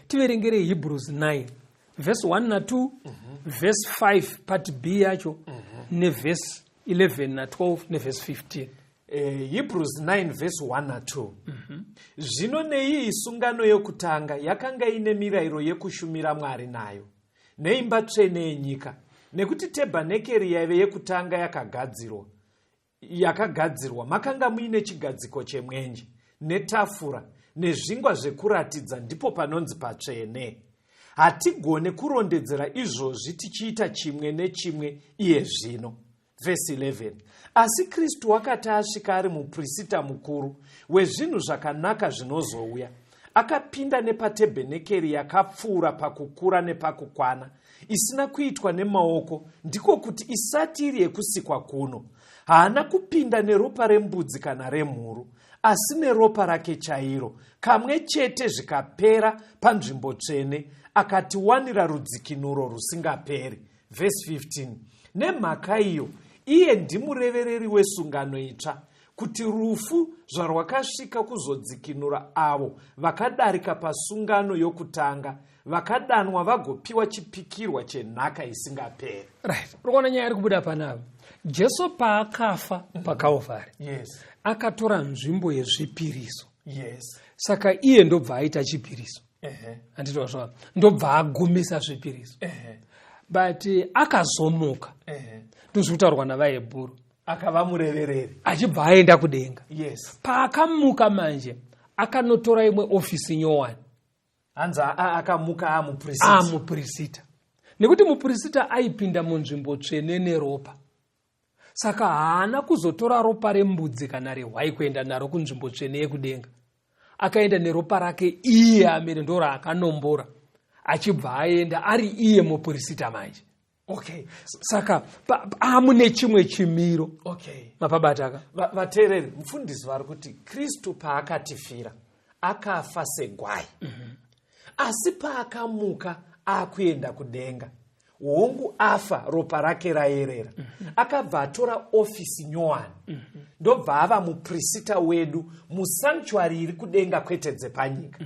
tiverengere Hebrews 9 verse 1 na 2 verse 5 part B yacho neverse 11 na 12 neverse 15. Hebrews 9 verse 1 na 2. Zvino neiyi sungano yokutanga yakanga ine mirayiro yekushumira Mwari nayo neimba tsvene yenyika, nekuti tebhanekeri yaive yekutanga yakagadzirwa makanga muine chigadziko chemwenje netafura nezvingwa zvekuratidza, ndipo panonzi patsvene. Hatigone kurondedzera izvozvi tichiita chimwe nechimwe iye zvino. Verse 11. Asi Kristu wakati asvika ari muprista mukuru wezvinhu zvakanaka zvinozouya, akapinda nepatebhenekeri yakapfuura pakukura nepakukwana, isina kuitwa nemaoko, ndiko kuti isati iri yekusikwa kuno. Haana kupinda neropa rembudzi kana remhuru, asi neropa rake chairo, kamwe chete zvikapera panzvimbo tsvene, akatiwanira rudzikinuro rusingaperi. Verse 15. Nemhaka iyo, iye ndimurevereri wesungano itsva, kuti rufu zvarwakasvika kuzodzikinura avo vakadarika pasungano yokutanga, vakadanwa vagopiwa chipikirwa chenhaka isingaperi. Right. Unoona nyaya iri kubuda panapa. Jesu paakafa paKalvari, Yes. akatora nzvimbo yezvipiriso. Yes. Saka iye ndobva aita chipiriso. Uh-huh. Anditwa ndobva agumisa zvipiriso. But akazomuka. Ndozvitaurwa navaHebheru. Akava murevereri. Achibva aenda kudenga. Yes. Paakamuka manje, akanotora imwe ofisi nyowani. Hanza akamuka amuprisit. Amuprisit. Nekuti muprisit aipinda munzvimbo tsvene neropa. Saka haana kuzotora ropa rembudzi kana rehwai kuenda naro kunzvimbo tsvene yekudenga. Akaenda neropa rake iye amene ndora akanombora. Achibva aenda ari iye muprisit manje. Okay. Saka amune chimwe chimiro. Okay. Mapabataka. Vateereri, mufundisi vari kuti Kristu paakatifira akafa segwai. Asi paakamuka akuenda kudenga, hongu afa ropa rake raerera. Akabva atora ofisi nyowani. Ndobva ava muprisita wedu musanctuary iri kudenga kwete dzepanyika.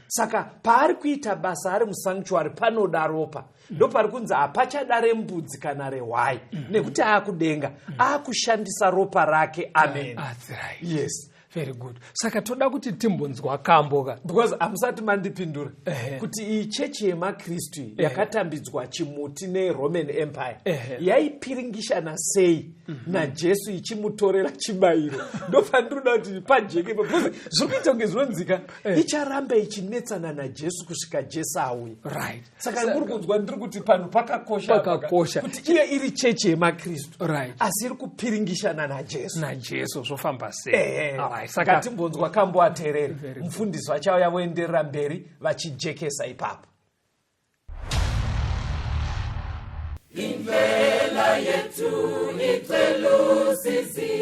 Saka paari kuita basa ari musanctuary panoda ropa. Ndopari kunzi hapachada rembudzi kana rehwai. Nekuti akudenga akushandisa ropa rake. Amen. That's right. Yes. Very good. Saka toda kuti timbonzwa kamboka. Because hamusati mandipindura. Kuti iyi chechi yemakristu yakatambidzwa chimuti neRoman Empire yaipiringishana sei naJesu ichimutorera chibayiro. Ndopandinoda kuti pajeke because zvikuita kunge zvinonzika icharamba ichinetsana naJesu kusvika Jesu auya. Right. Saka muri kunzwa ndiri kuti pano pakakosha kuti iye iri chechi yemakristu. Right. Asi iri kupiringishana naJesu. naJesu zvofamba sei. Saka timbonzwa kamboateereri mufundisi vachauya voenderera mberi vachijekesa ipapo. Indlela yetu itelusizi,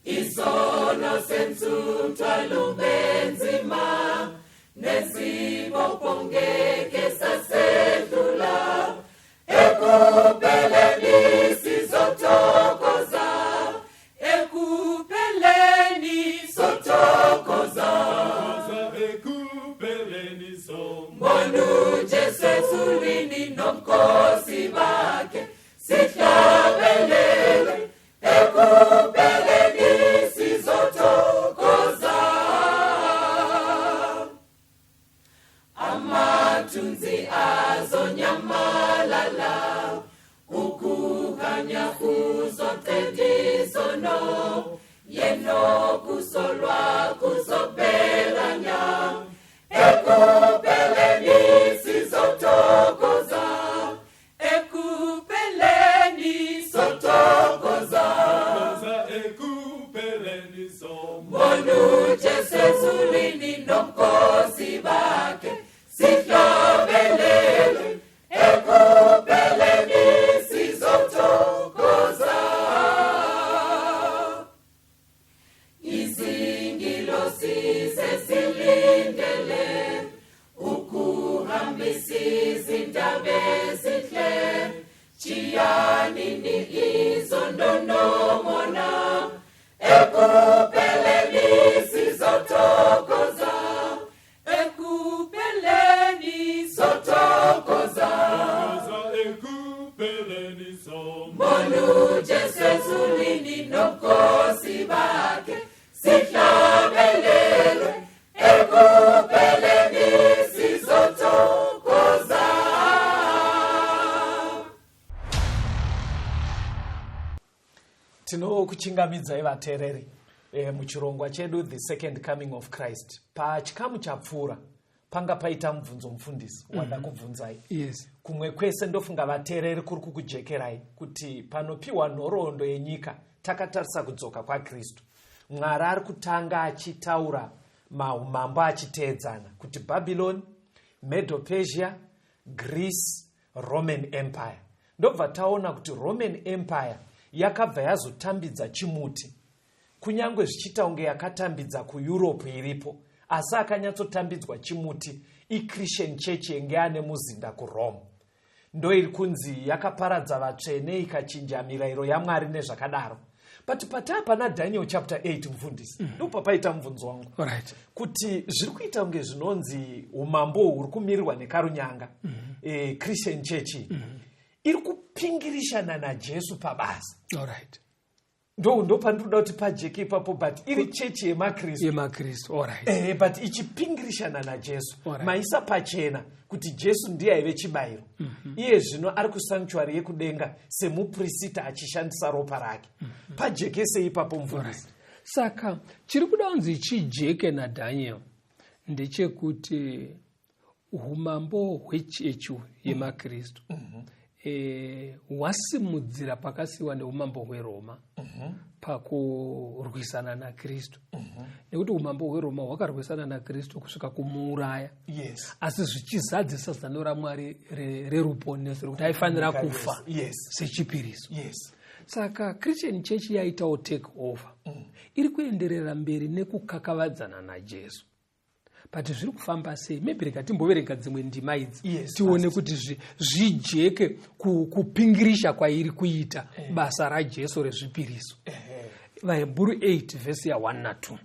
isono sensu twalubenzima, nesibopongeke sasedula, ekupeleni sizotokoza, ekupeleni sotokoza, ekupeleni sotokoza. Mbonu Jesu ezulwini nomkhosi bakhe, sihlabelele, ekupeleni sizotokoza. Amathunzi azonyamalala, ukukhanya kuzoqedisono, yeno kusolwa kuzobelanya, ekupeleni sizotokoza, ekupeleni sotokoza, ekupeleni sotokoza. Mbonu Jesu ezulwini nomkhosi bakhe, sihlabelele, ekupeleni sizotokoza. Izingilosi sesilindele, ukuhambisa izindaba ezinhle, chiyanini izondonomona, ekupeleni sizotokoza, ekupeleni sotokoza, ekupeleni sotokoza. Mbonu Jesu ezulwini nomkhosi bakhe, sihlabelele, ekupeleni sizotokoza. Tinokuchingamidzai vateereri muchirongwa chedu The Second Coming of Christ. Pachikamu chapfuura panga paita mubvunzo mufundisi wada kubvunzai. Yes. Kumwe kwese ndofunga vateereri kuri kukujekerai kuti panopiwa nhoroondo yenyika takatarisa kudzoka kwaKristu. Mwari ari kutanga achitaura maumambo achiteedzana kuti Babylon, Medo-Persia, Greece, Roman Empire. Ndobva taona kuti Roman Empire yakabva yazotambidza chimuti, kunyange zvichita unge yakatambidza kuEurope iripo, asi akanyatsotambidzwa chimuti iChristian Church yenge ane muzinda kuRome. Ndo iri kunzi yakaparadza vatsvene ikachinja mirayiro yaMwari nezvakadaro. But patapana Daniel chapter 8 mfundisi. Ndipo paita mvunzo wangu. Alright. Kuti zviri kuita unge zvinonzi umambo huri kumirirwa nekarunyanga. Christian Church. Iri kupingirishana naJesu pabasa. Alright. Ndo pandoda kuti pajeke ipapo, but iri chechi yemakristu. Yemakristu, alright. But ichipingirishana naJesu. Maisa pachena kuti Jesu ndiye aive chibayiro. Iye zvino ari kusanctuary yekudenga semuprista achishandisa ropa rake. Pajekese ipapo mfundisi. Saka chiri kuda kunzi chijeke naDaniel ndechekuti umambo hwechechi yemakristu wasimudzira pakasiwa neumambo hweRoma pakurwisana naKristu. Nekuti umambo hweRoma hwakarwisana naKristu kusvika kumuuraya. Yes. Asi zvichizadzisa zano raMwari reruponeso rekuti aifanira kufa sechipiriso. Yes. Saka Christian Church yaitawo take over. Iri kuenderera mberi nekukakavadzana naJesu. But zviri kufamba sei? Maybe rikatimboverenga dzimwe ndima idzi tione kuti zvijeke kupingirisha kwairi kuita basa raJesu rezvipiriso. VaHebrew 8 verse ya 1 na 2.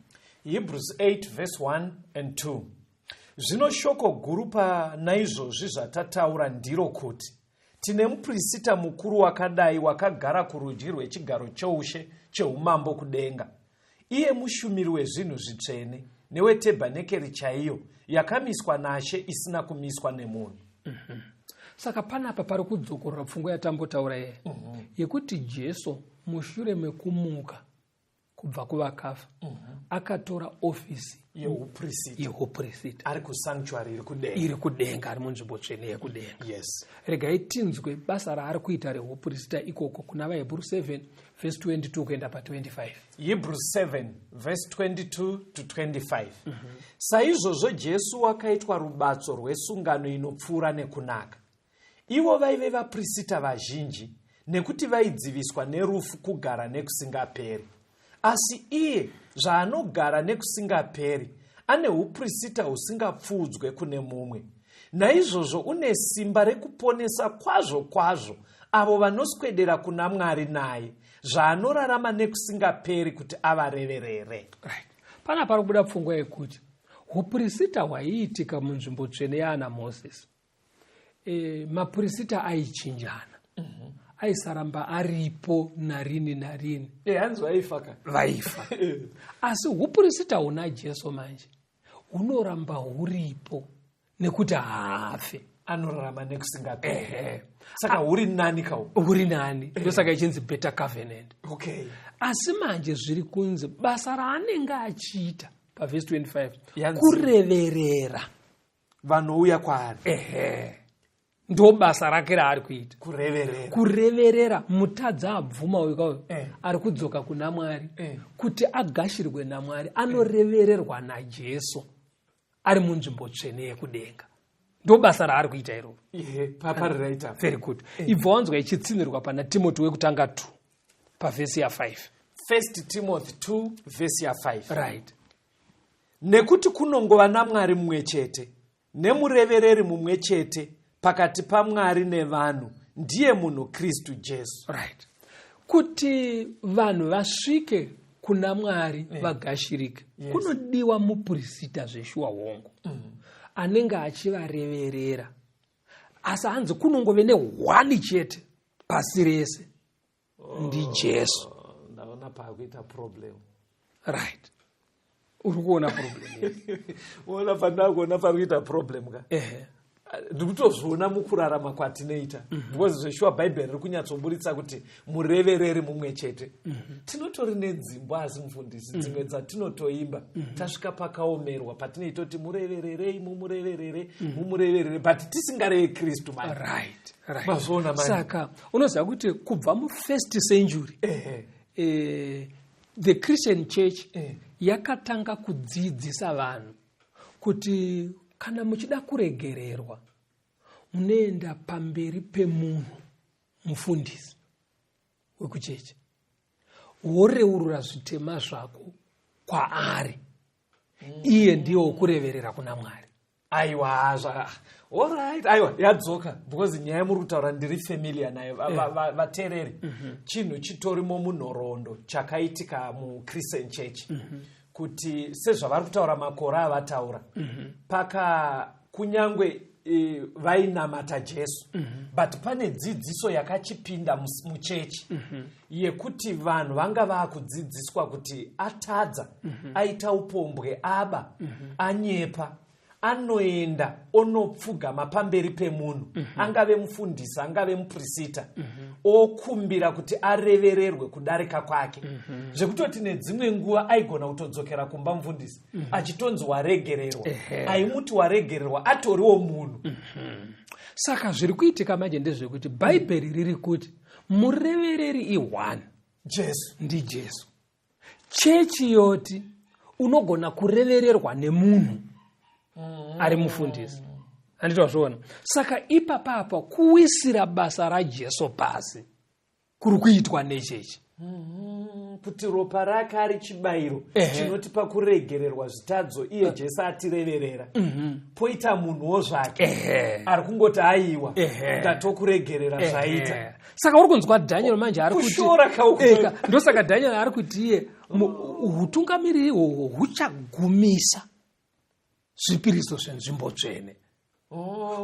Hebrews 8 verse 1 and 2. Zvino shoko guru panaizvozvi zvatataura ndiro kuti tine muprista mukuru wakadai wakagara kurudyi rwechigaro choushe cheumambo kudenga. Iye mushumiri wezvinhu zvitsvene newetebhanekeri chaiyo yakamiswa naShe isina kumiswa nemunhu. Saka panapa pari kudzokorera pfungwa yatambotaura yekuti Jesu mushure mekumuka kubva kuvakafa akatora ofisi yehuprista ari kusanctuary iri kudenga, ari munzvimbo tsvene yekudenga. Regai tinzwe basa raari kuita rehuprista ikoko kuna vaHebrew 7 verse 22 kuenda pa25. Hebrews 7 verse 22 to 25. Saizvozvo Jesu wakaitwa rubatso rwesungano inopfuura nekunaka. Ivo vaive vaprista vazhinji nekuti vaidziviswa nerufu kugara nekusingaperi. Asi iye zvaanogara nekusingaperi ane uprista husingapfuudzwe kune mumwe. Naizvozvo une simba rekuponesa kwazvo avo vanoswedera kuna Mwari naye, zvaanorarama nekusingaperi kuti avareverere. Pana pari kubuda pfungwa yekuti uprista hwaiitika munzvimbo tsvene yaana Moses, maprista aichinjana. Aisaramba aripo narini. Hanzi vaifa. Asi uprista huna Jesu manje hunoramba huripo nekuti haafe. Anorarama nekusingaperi. Saka huri nani kawo? Huri nani. Ndosaka ichinzi better covenant. Asi manje zviri kunzi basa raanenge achiita paverse 25 kureverera vanouya kwaari. Ndo basa rake raari kuita. Kureverera mutadza abvuma uyu ari kudzoka kuna Mwari kuti agashirwe naMwari, anorevererwa naJesu ari munzvimbo tsvene yekudenga. Ndo basa raari kuita iro. Very good. Ibva wanzwa ichitsinirwa pana Timothy wekutanga 2 pavhesi ya 5. 1 Timothy 2 vhesi ya 5. Right. Nekuti kunongova naMwari mumwe chete nemurevereri mumwe chete pakati paMwari nevanhu, ndiye munhu Kristu Jesu. Right. Kuti vanhu vasvike kuna Mwari vagashirike, kunodiwa muprista zveshuwa hongu anenge achivareverera. Asi hanzi kunongove nehwani chete pasi rese, ndi Jesu. Ndaona pakuita problem. Right. Uri kuona problem. Uona pandakuona parikuita problem ka. Ndikutozviona mukurarama kwatinoita. Because zveshuwa Bible riri kunyatsoburitsa kuti murevereri mumwe chete. Tinotori nedzimbo asi mufundisi dzimwe dzatinotoimba. Tasvika pakaomerwa patinoita kuti murevererei mumureverere but tisingarevi Kristu manje. Right. Mazona manje. Saka unoziva kuti kubva mu1st century the Christian Church yakatanga kudzidzisa vanhu kuti kana muchida kuregererwa munoenda pamberi pemunhu mufundisi wekuchechi woreurura zvitema zvako kwaari, iye ndiye wokureverera kuna Mwari. Aiwa, alright, aiwa, yadzoka, because nyaya muri kutaura ndiri familiar nayo vateereri. Chinhu chitorimo munhoroondo chakaitika muChristian Church kuti sezvavari kutaura makore avataura paka kunyangwe vainamata Jesu, but pane dzidziso yakachipinda muchechi yekuti vanhu vanga vakudzidziswa kuti atadza, aita upombwe, aba, anyepa, anoenda onopfugama pamberi pemunhu, angave mufundisi, angave muprista, okumbira kuti arevererwe kudarika kwake. Zvekutoti nedzimwe nguva aigona kutodzokera kumba mufundisi achitonzi waregererwa, aimuti waregererwa atoriwo munhu. Saka zviri kuitika manje ndezvekuti Bhaibheri riri kuti murevereri i1, Jesu ndi Jesu. Chechi yoti unogona kurevererwa nemunhu ari mufundisi. Anditi wazviona? Saka ipapapa kuwisira basa raJesu pasi kuri kuitwa nechechi. Kuti ropa rake ari chibayiro chinotipa kuregererwa zvitadzo, iye Jesu atireverera. Poita munhuwo zvake ari kungoti aiwa ngatokuregerera zvaita. Saka uri kunzwa Daniel manje ari kuti kushora kauka. Ndosaka Daniel ari kuti iye utungamiriri huchagumisa zvipiriso zvenzvimbo tsvene.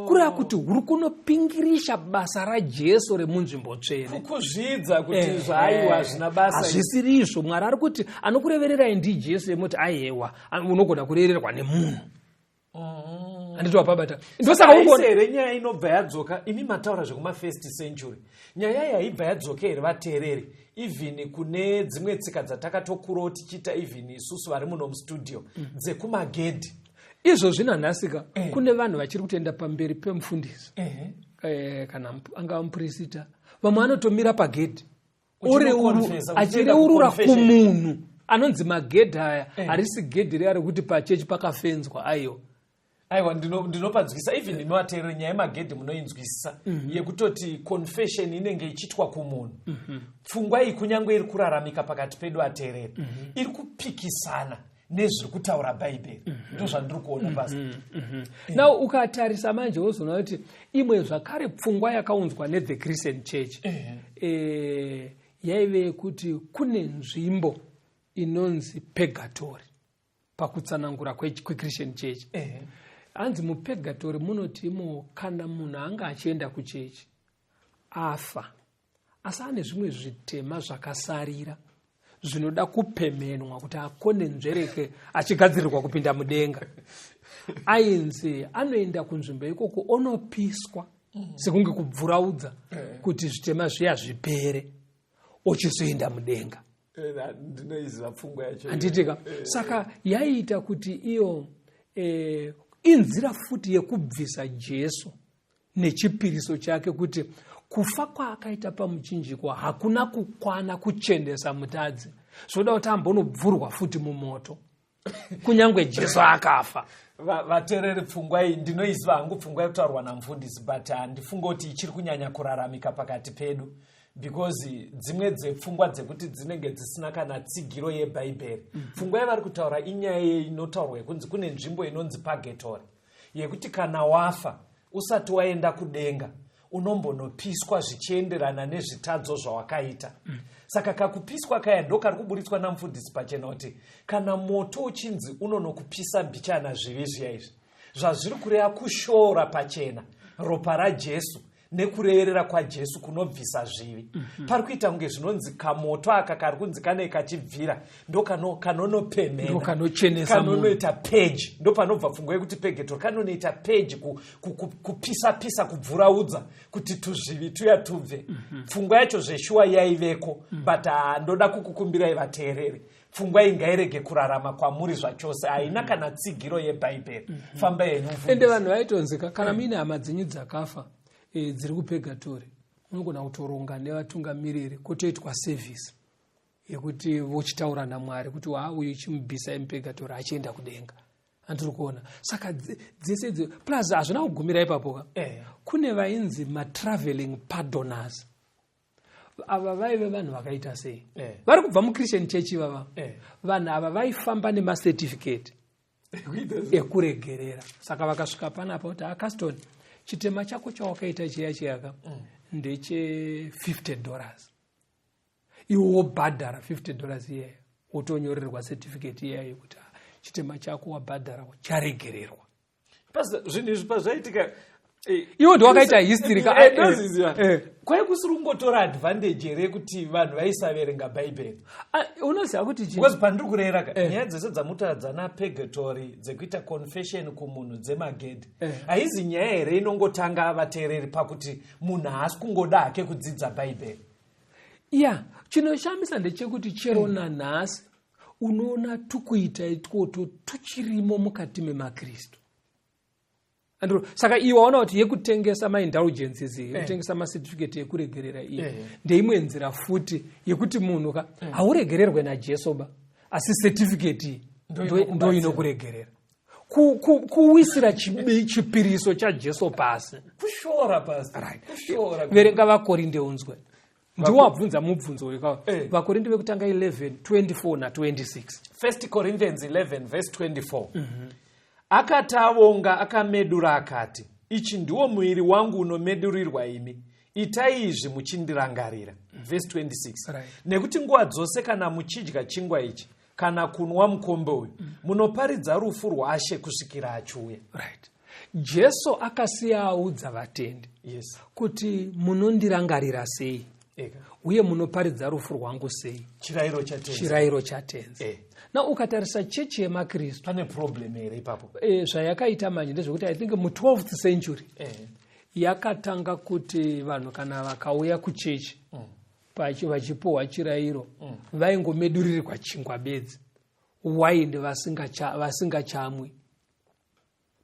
Kureva kuti huri kunopingirisha basa raJesu remunzvimbo tsvene. Kuzvidza kuti zvaiwa zvina basa. Hazvisiri izvo. Mwari ari kuti anokurevererai ndi Jesu yemuti aiyewa unogona kurererwa nemunhu. Anditi wapabata. Ndosaka uri nyaya inobva yadzoka. Imi mataura zvekuma1st century. Nyaya yaibva yadzoka here vateereri. Even kune dzimwe tsika dzatakatokurawo tichita even isusu vari muno mustudio dzekumagedhi. Izvo zvinanhasika kune vanhu vachiri kutoenda pamberi pemufundisi kana angava muprista, vamwe anotomira pagedhi achireurura kumunhu anonzi magedhi aya harisi gedhi riya rekuti pachechi pakafenzwa. Aiwa, ndinopadzwisa even inovateerera nyaya yemagedhi munoinzwisisa yekutoti confession inenge ichitwa kumunhu. Pfungwa iyi kunyange iri kuraramika pakati pedu ateereri iri kupikisana nezviri kutaura Bhaibheri. Ndo zvandiri kuona basa. Now ukatarisa manje wozoona kuti imwe zvakare pfungwa yakaunzwa neThe Christian Church yaive kuti kune nzvimbo inonzi purgatory pakutsanangura kweChristian Church. Hanzi mupurgatory munoti kana munhu anga achienda kuchechi afa asi ane zvimwe zvitema zvakasarira zvinoda kupemenwa kuti akone nzvereke achigadzirirwa kupinda mudenga, ainzi anoenda kunzvimbo ikoko onopiswa sekunge kubvuraudza kuti zvitema zviya zvipere ochizoenda mudenga. Ndinoiziva pfungwa yacho. Anditika. Saka yaiita kuti iyo inzira futi yekubvisa Jesu nechipiriso chake, kuti kufa kwaakaita pamuchinjikwa hakuna kukwana kuchendesa mutadzi, zvoda kuti ambonobvurwa futi mumoto kunyange Jesu akafa. Vateereri, pfungwa iyi ndinoiziva hangu, pfungwa yekutaurwa namufundisi, but handifunga kuti ichiri kunyanya kuraramika pakati pedu, because dzimwe dzepfungwa dzekuti dzinenge dzisina kana tsigiro yeBhaibheri. Pfungwa yavari kutaura inyaya inotaurwa yekunzi kune nzvimbo inonzi purgatory, yekuti kana wafa usati waenda kudenga unombonopiswa zvichienderana nezvitadzo zvawakaita. Saka kakupiswa kaya ndokari kuburitswa namufundisi pachena kuti kana moto uchinzi unonokupisa mbichana zvivi zviya izvi, zvazviri kureva kushora pachena ropa raJesu nekurerera kwaJesu kunobvisa zvivi. Pari kuita kunge zvinonzi kamoto aka kari kunzi kanei kachibvira ndo kanonopemena, kanonoita page. Ndo panobva pfungwa yekuti purgatory kanonoita page, kupisa kubvuraudza kuti tuzvivi tuya tubve. Pfungwa yacho zveshuwa yaiveko, but ndoda kukukumbirai vateereri, pfungwa ingairege kurarama kwamuri zvachose, haina kana tsigiro yeBhaibheri. Famba yenyu mufundisi. Ende vanhu vaitonzika kana mine hama dzenyu dzakafa dziri kupurgatory, unogona kutoronga nevatungamiriri kutoitwa service yekuti vochitaura naMwari kuti uyu chimubvisa impurgatory achienda kudenga. Andiri kuona. Saka dzese plus hazvina kugumira ipapo ka. Kune vainzi ma-traveling pardoners. Ava vaive vanhu vakaita sei? Vari kubva muChristian church ivava. Vanhu ava vaifamba nemacertificate ekuregerera. Saka vakasvika panapa kuti Caston, chitema chako chawakaita chiyaka ndeche $50. Iwe wobhadhara $50 iyeyo, wotonyorerwa certificate iyeyo kuti chitema chako wabhadhara charegererwa. Zvinhu izvi pazvaitika iwo ndiwakaita history kwai kusiri kungotora advantage here kuti vanhu vaisaverenga bhaibheri. Unoziva kuti because pandiri kurera nyaya dzese dzamutaradza napurgatory dzekuita confession kumunhu dzemagedhi haizi nyaya here inongotanga vateereri pakuti munhu haasi kungoda hake kudzidza bhaibheri. Chinoshamisa ndechekuti chero nanhasi unoona tukuita itwoto tuchirimo mukati memakristu. Saka iwe waona kuti yekutengesa ma-indulgences yekutengesa ma-certificate yekuregerera iyi ndeimwe nzira futi yekuti munhu hauregererwe naJesu ba, asi certificate iyi ndo inokuregerera. Kuwisira chipiriso chaJesu pasi. Kushora pasi. Verenga vaKorinde unzwe. Ndiwabvunza mubvunzo wekawo. Vakorinde vekutanga 11:24 na26. 1 Corinthians 11:24. Akati avonga akamedura akati, ichi ndiwo muviri wangu unomedurirwa imi, itai izvi muchindirangarira. Verse 26. Nekuti nguva dzose kana muchidya chingwa ichi kana kunwa mukombe uyu munoparidza rufu rwaShe kusvikira achiuya. Jesu akasiya audza vatendi kuti munondirangarira sei uye munoparidza rufu rwangu sei, chirayiro chatenzi. Na ukatarisa chechi yemakristu pane problem here ipapo. Zvayakaita manje ndezvekuti I think mu12th century yakatanga kuti vanhu kana vakauya kuchechi vachipohwa chirayiro vaingomedurirwa chingwa bedzi, waini vasingachamwi,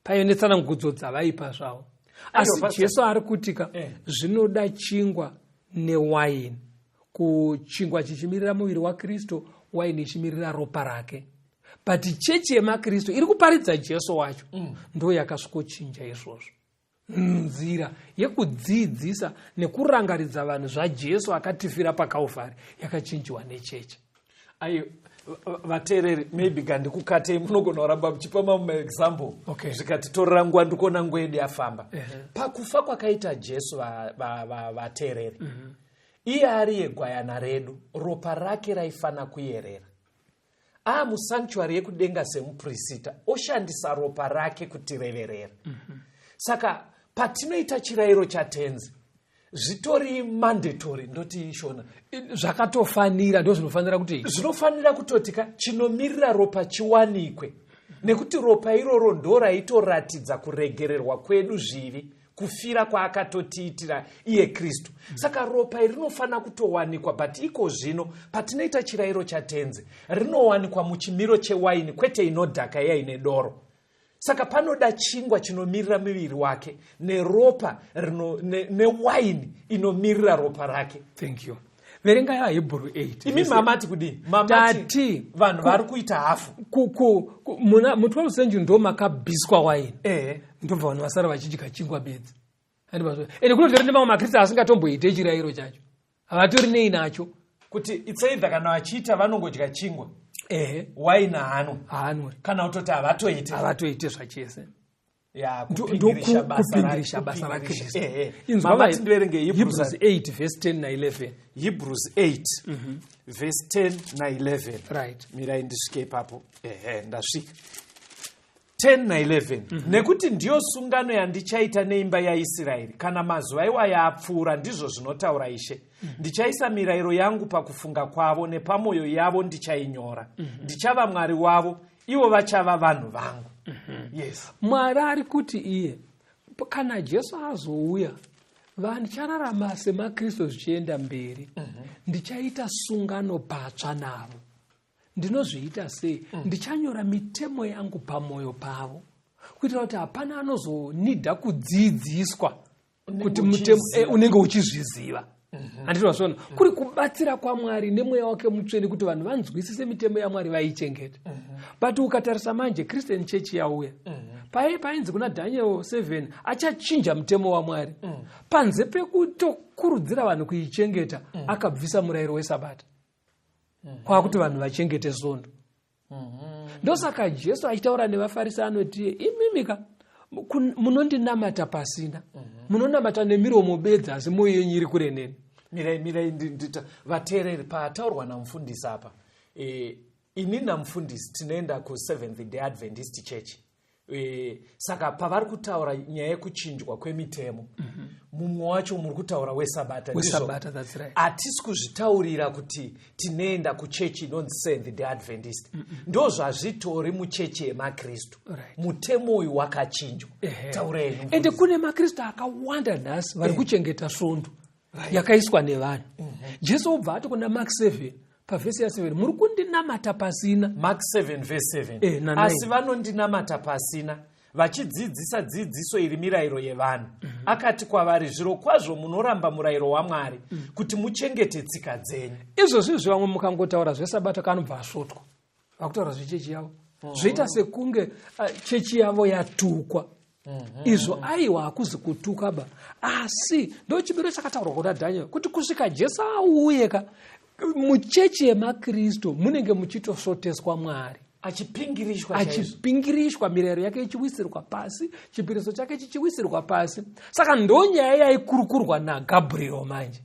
paionetsana ngudzo dzavaipa zvavo. Asi Jesu ari kutika zvinoda chingwa newaini, kuchingwa chichimirira muviri waKristu, waini ichimirira ropa rake. But chechi yemakristu iri kuparidza Jesu wacho ndo yakasvikochinja izvozvo. Nzira yekudzidzisa nekurangaridza vanhu zvaJesu akatifira paKalvari yakachinjwa nechechi. Vateereri maybe ngandikukatei munogona kuramba muchipa mamwe example zvikatitorera nguva ndikuona nguva yedu yafamba. Pakufa kwakaita Jesu vateereri iye ari yegwayana redu, ropa rake raifana kuyerera. Musanctuary yekudenga semuprista oshandisa ropa rake kutireverera. Saka patinoita chirayiro chatenzi zvitori mandatory, ndoti ishona zvakatofanira, ndo zvinofanira kuti zvinofanira kutotika chinomirira ropa chiwanikwe, nekuti ropa iroro ndo raitoratidza kuregererwa kwedu zvivi, kufira kwaakatotiitira iye Kristu. Saka ropa iri rinofanira kutowanikwa, but iko zvino patinoita chirayiro chatenzi rinowanikwa muchimiro chewaini, kwete inodhaka iya ine doro. Saka panoda chingwa chinomirira muviri wake neropa newaini inomirira ropa rake. Thank you. Verenga ya Hebrew 8. Imi mamati kudi? Mamati vanhu vari kuita hafu. Mu12th century ndo makabiswa waini. Ndobva vanhu vasara vachidya chingwa bedzi. Ende kunotori nemamwe maKristu asingatomboite chirayiro chacho. Havatori nei nacho. Kuti it's either kana vachiita vanongodya chingwa. Waini haanwe. Kana utoti havatoite zvachese. Kupingirisha basa raKristu. Mamati ndiverenge Hebrews 8 verse 10 na 11. Hebrews 8 verse 10 na 11. Right. Mirai ndisvike ipapo. Ndasvika. 10 na 11. Nekuti ndiyo sungano yandichaita neimba yaIsraeri kana mazuva iwaya apfuura, ndizvo zvinotaura Ishe. Ndichaisa mirayiro yangu pakufunga kwavo, nepamwoyo yavo ndichainyora. Ndichava Mwari wavo, ivo vachava vanhu vangu. Yes. Mwari ari kuti iye kana Jesu azouya vanichararama semakristu zvichienda mberi, ndichaita sungano patsva navo. Ndinozviita sei? Ndichanyora mitemo yangu pamwoyo pavo, kuitira kuti hapana anozonidha kudzidziswa kuti mutemo unenge uchizviziva. Anditozvona kuri kubatsira kwaMwari nemweya wake mutsvene kuti vanhu vanzwisise mitemo yaMwari vaichengeta. But ukatarisa manje Christian Church yauya painzi kuna Daniel 7 achachinja mutemo waMwari panze pekutokurudzira vanhu kuichengeta akabvisa murayiro weSabata kwakuti vanhu vachengete svondo. Ndosaka Jesu achitaura nevaFarisi anoti imimika munondinamata pasina munonamata nemiromo bedzi asi mwoyo yenyu iri kure neni. Mirai vateereri pataurwa namufundisi apa ini namufundisi tinoenda ku7th Day Adventist Church. Saka pavari kutaura nyaya yekuchinjwa kwemitemo mumwe wacho muri kutaura weSabata. That's right. Hatisi kuzvitaurira kuti tinoenda kuchechi inonzi 7th Day Adventist. Ndo zvazvitori muchechi yemaKristu. Mutemo uyu wakachinjwa. Taurei. Ende kune maKristu akawanda nhasi vari kuchengeta svondo yakaiswa nevanhu. Jesu obva ati kuna Mark 7 pavhesi ya7 muri kundinamata pasina. Mark 7 verse 7. Asi vanondinamata pasina vachidzidzisa dzidziso iri mirayiro yevanhu. Akati kwavari zviro kwazvo munoramba murayiro waMwari kuti muchengete tsika dzenyu. Izvozvi vamwe mukangotaura zveSabata kanobva asvotwa vakutaura zvechechi yavo zvoita sekunge chechi yavo yatukwa. Izvo aiwa hakuzi kutuka ba asi ndo chibiro chakataurwa kuna Daniel kuti kusvika Jesu auyeka muchechi yemaKristu munenge muchitosvoteswa Mwari achipingirishwa mirayiro yake ichiwisirwa pasi chipiriso chake chichiwisirwa pasi. Saka ndo nyaya yaikurukurwa naGabriel manje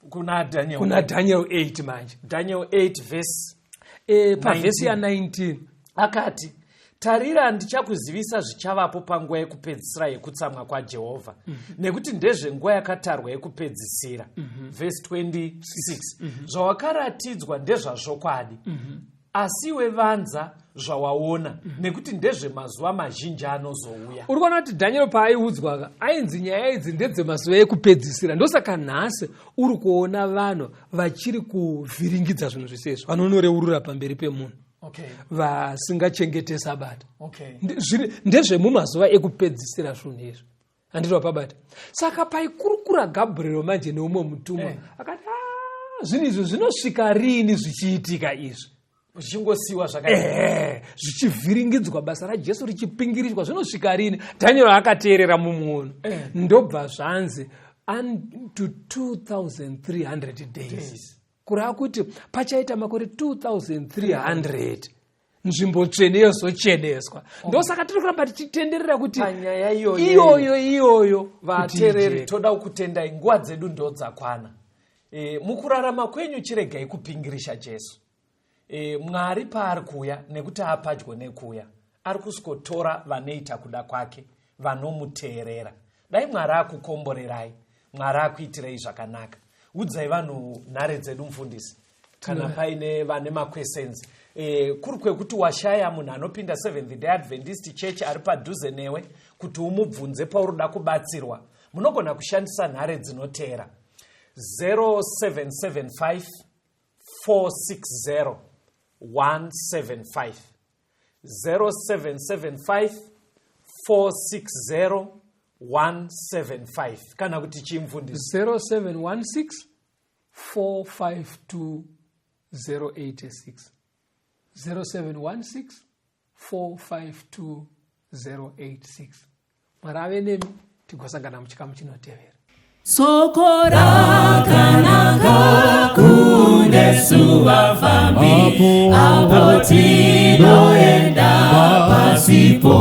kuna Daniel 8 manje. Daniel 8 verse pavhesi ya 19 akati tarira ndichakuzivisa zvichavapo panguva yekupedzisira yekutsamwa kwaJehovha nekuti ndezvenguva yakatarwa yekupedzisira. Verse 26 zvawakaratidzwa ndezvazvokwadi asi iwe vanza zvawaona nekuti ndezvemazuva mazhinji anozouya. Uri kuona kuti Daniel paaiudzwa ainzi nyaya idzi ndedzemazuva ekupedzisira. Ndosaka nhasi uri kuona vanhu vachiri kuvhiringidza zvinhu zvisezvo vanonoreurura pamberi pemunhu vasingachengete Sabata. Ndezvemumazuva ekupedzisira zvinhu izvi handiro pabata. Saka paikurukura Gabriel manje neumwe mutumwa akati zvinhu izvi zvinosvika rini zvichiitika izvi zvichingosiwa zvichivhiringidzwa basa raJesu richipingirishwa zvinosvika rini. Daniel akateerera mumuono ndobva zvanzi unto 2300 days kureva kuti pachaita makore 2300 nzvimbo tsvene yozocheneswa. Ndosaka tiri kuramba tichitenderera kuti panyaya iyoyo vateereri toda kutendai nguva dzedu ndo dzakwana. Mukurarama kwenyu chiregai kupingirisha Jesu. Mwari paari kuuya nekuti apadyo nekuuya ari kusikotora vanoita kuda kwake vanomuteerera. Dai Mwari akukomborerai, Mwari akuitirei zvakanaka. Udzai vanhu nhare dzedu mufundisi kana paine vane maquestions. Kuri kwekuti washaya munhu anopinda 7th Day Adventist Church ari padhuze newe kuti umubvunze pauroda kubatsirwa munogona kushandisa nhare dzinoteera 0775 460 175 0775 460 175 kana kuti chimfundisi 0716 452 086 0716 452 086. Marave nemi tigosangana muchikamu chinotevera. Soko rakanaka kunesu vafambi apo tinoenda pasipo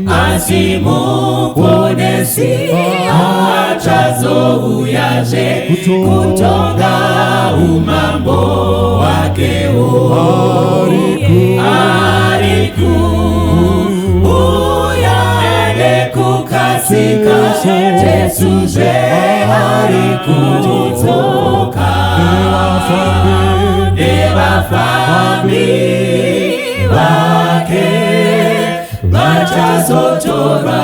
asi muponesi achazouyazve kutonga umambo wakewo ari kuuya nekukasika Jesuzve ari kudzoka nevafambi vake vachazotorwa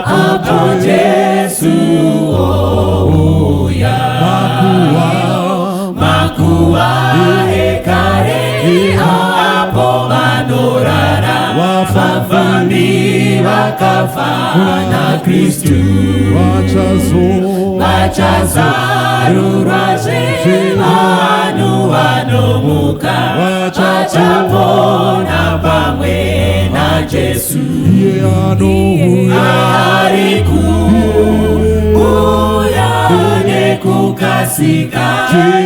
apo Jesu ouya. Makuva ekare apo vanorara vafambi vaka vafana Kristu vachazarurwa zvevanu vanomuka vachapona pamwe naJesu ari kuuya nekukasika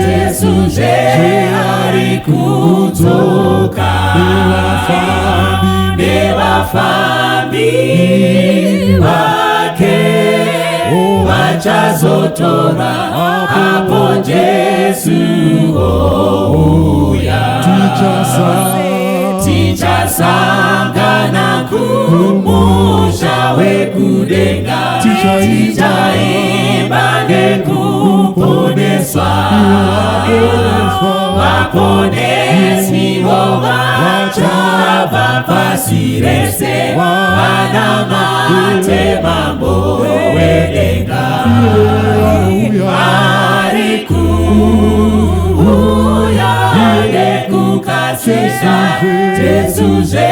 Jesuzve ari kudzoka nevafambi vake vachazotora apo Jesu ouya tichasangana kumusha wekudenga tichaimba nekuponeswa vaponesi vachabva pasi rese vanamate mambo wedenga ari kuuya nekukasika Jesuzve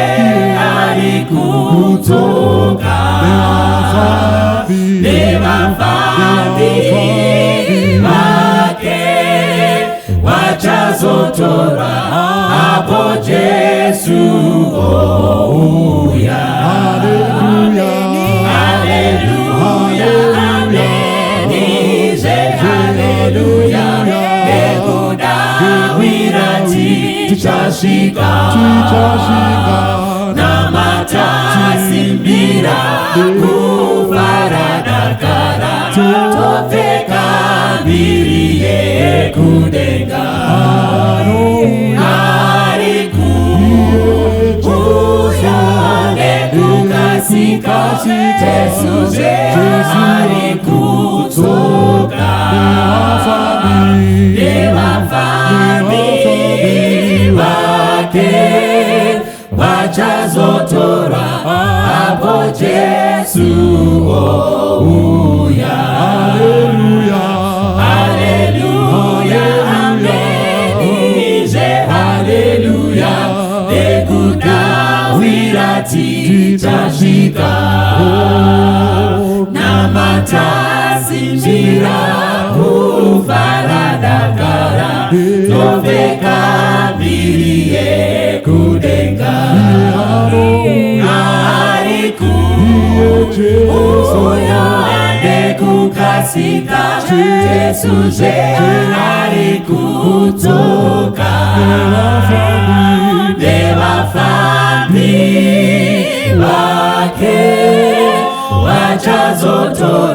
ari kudzoka nevafambi vake vachazotora apo Jesu ouya. Haleluya, amenize haleluya, nekudawira tichasvika namatasimbira kufaradakara topfeka mbiri yekudenga ari kuuya nekukasika Jesuzve ari kudzoka nevafambi vake vachazotora apo Jesu ouya. Haleluya, amenize haleluya, nekudawira tichasvika namatasimbira kufaradakara topfeka mbiri yekudenga ari kuuya nekukasika Jesuzve ari kudzoka nevafambi vake vachazotora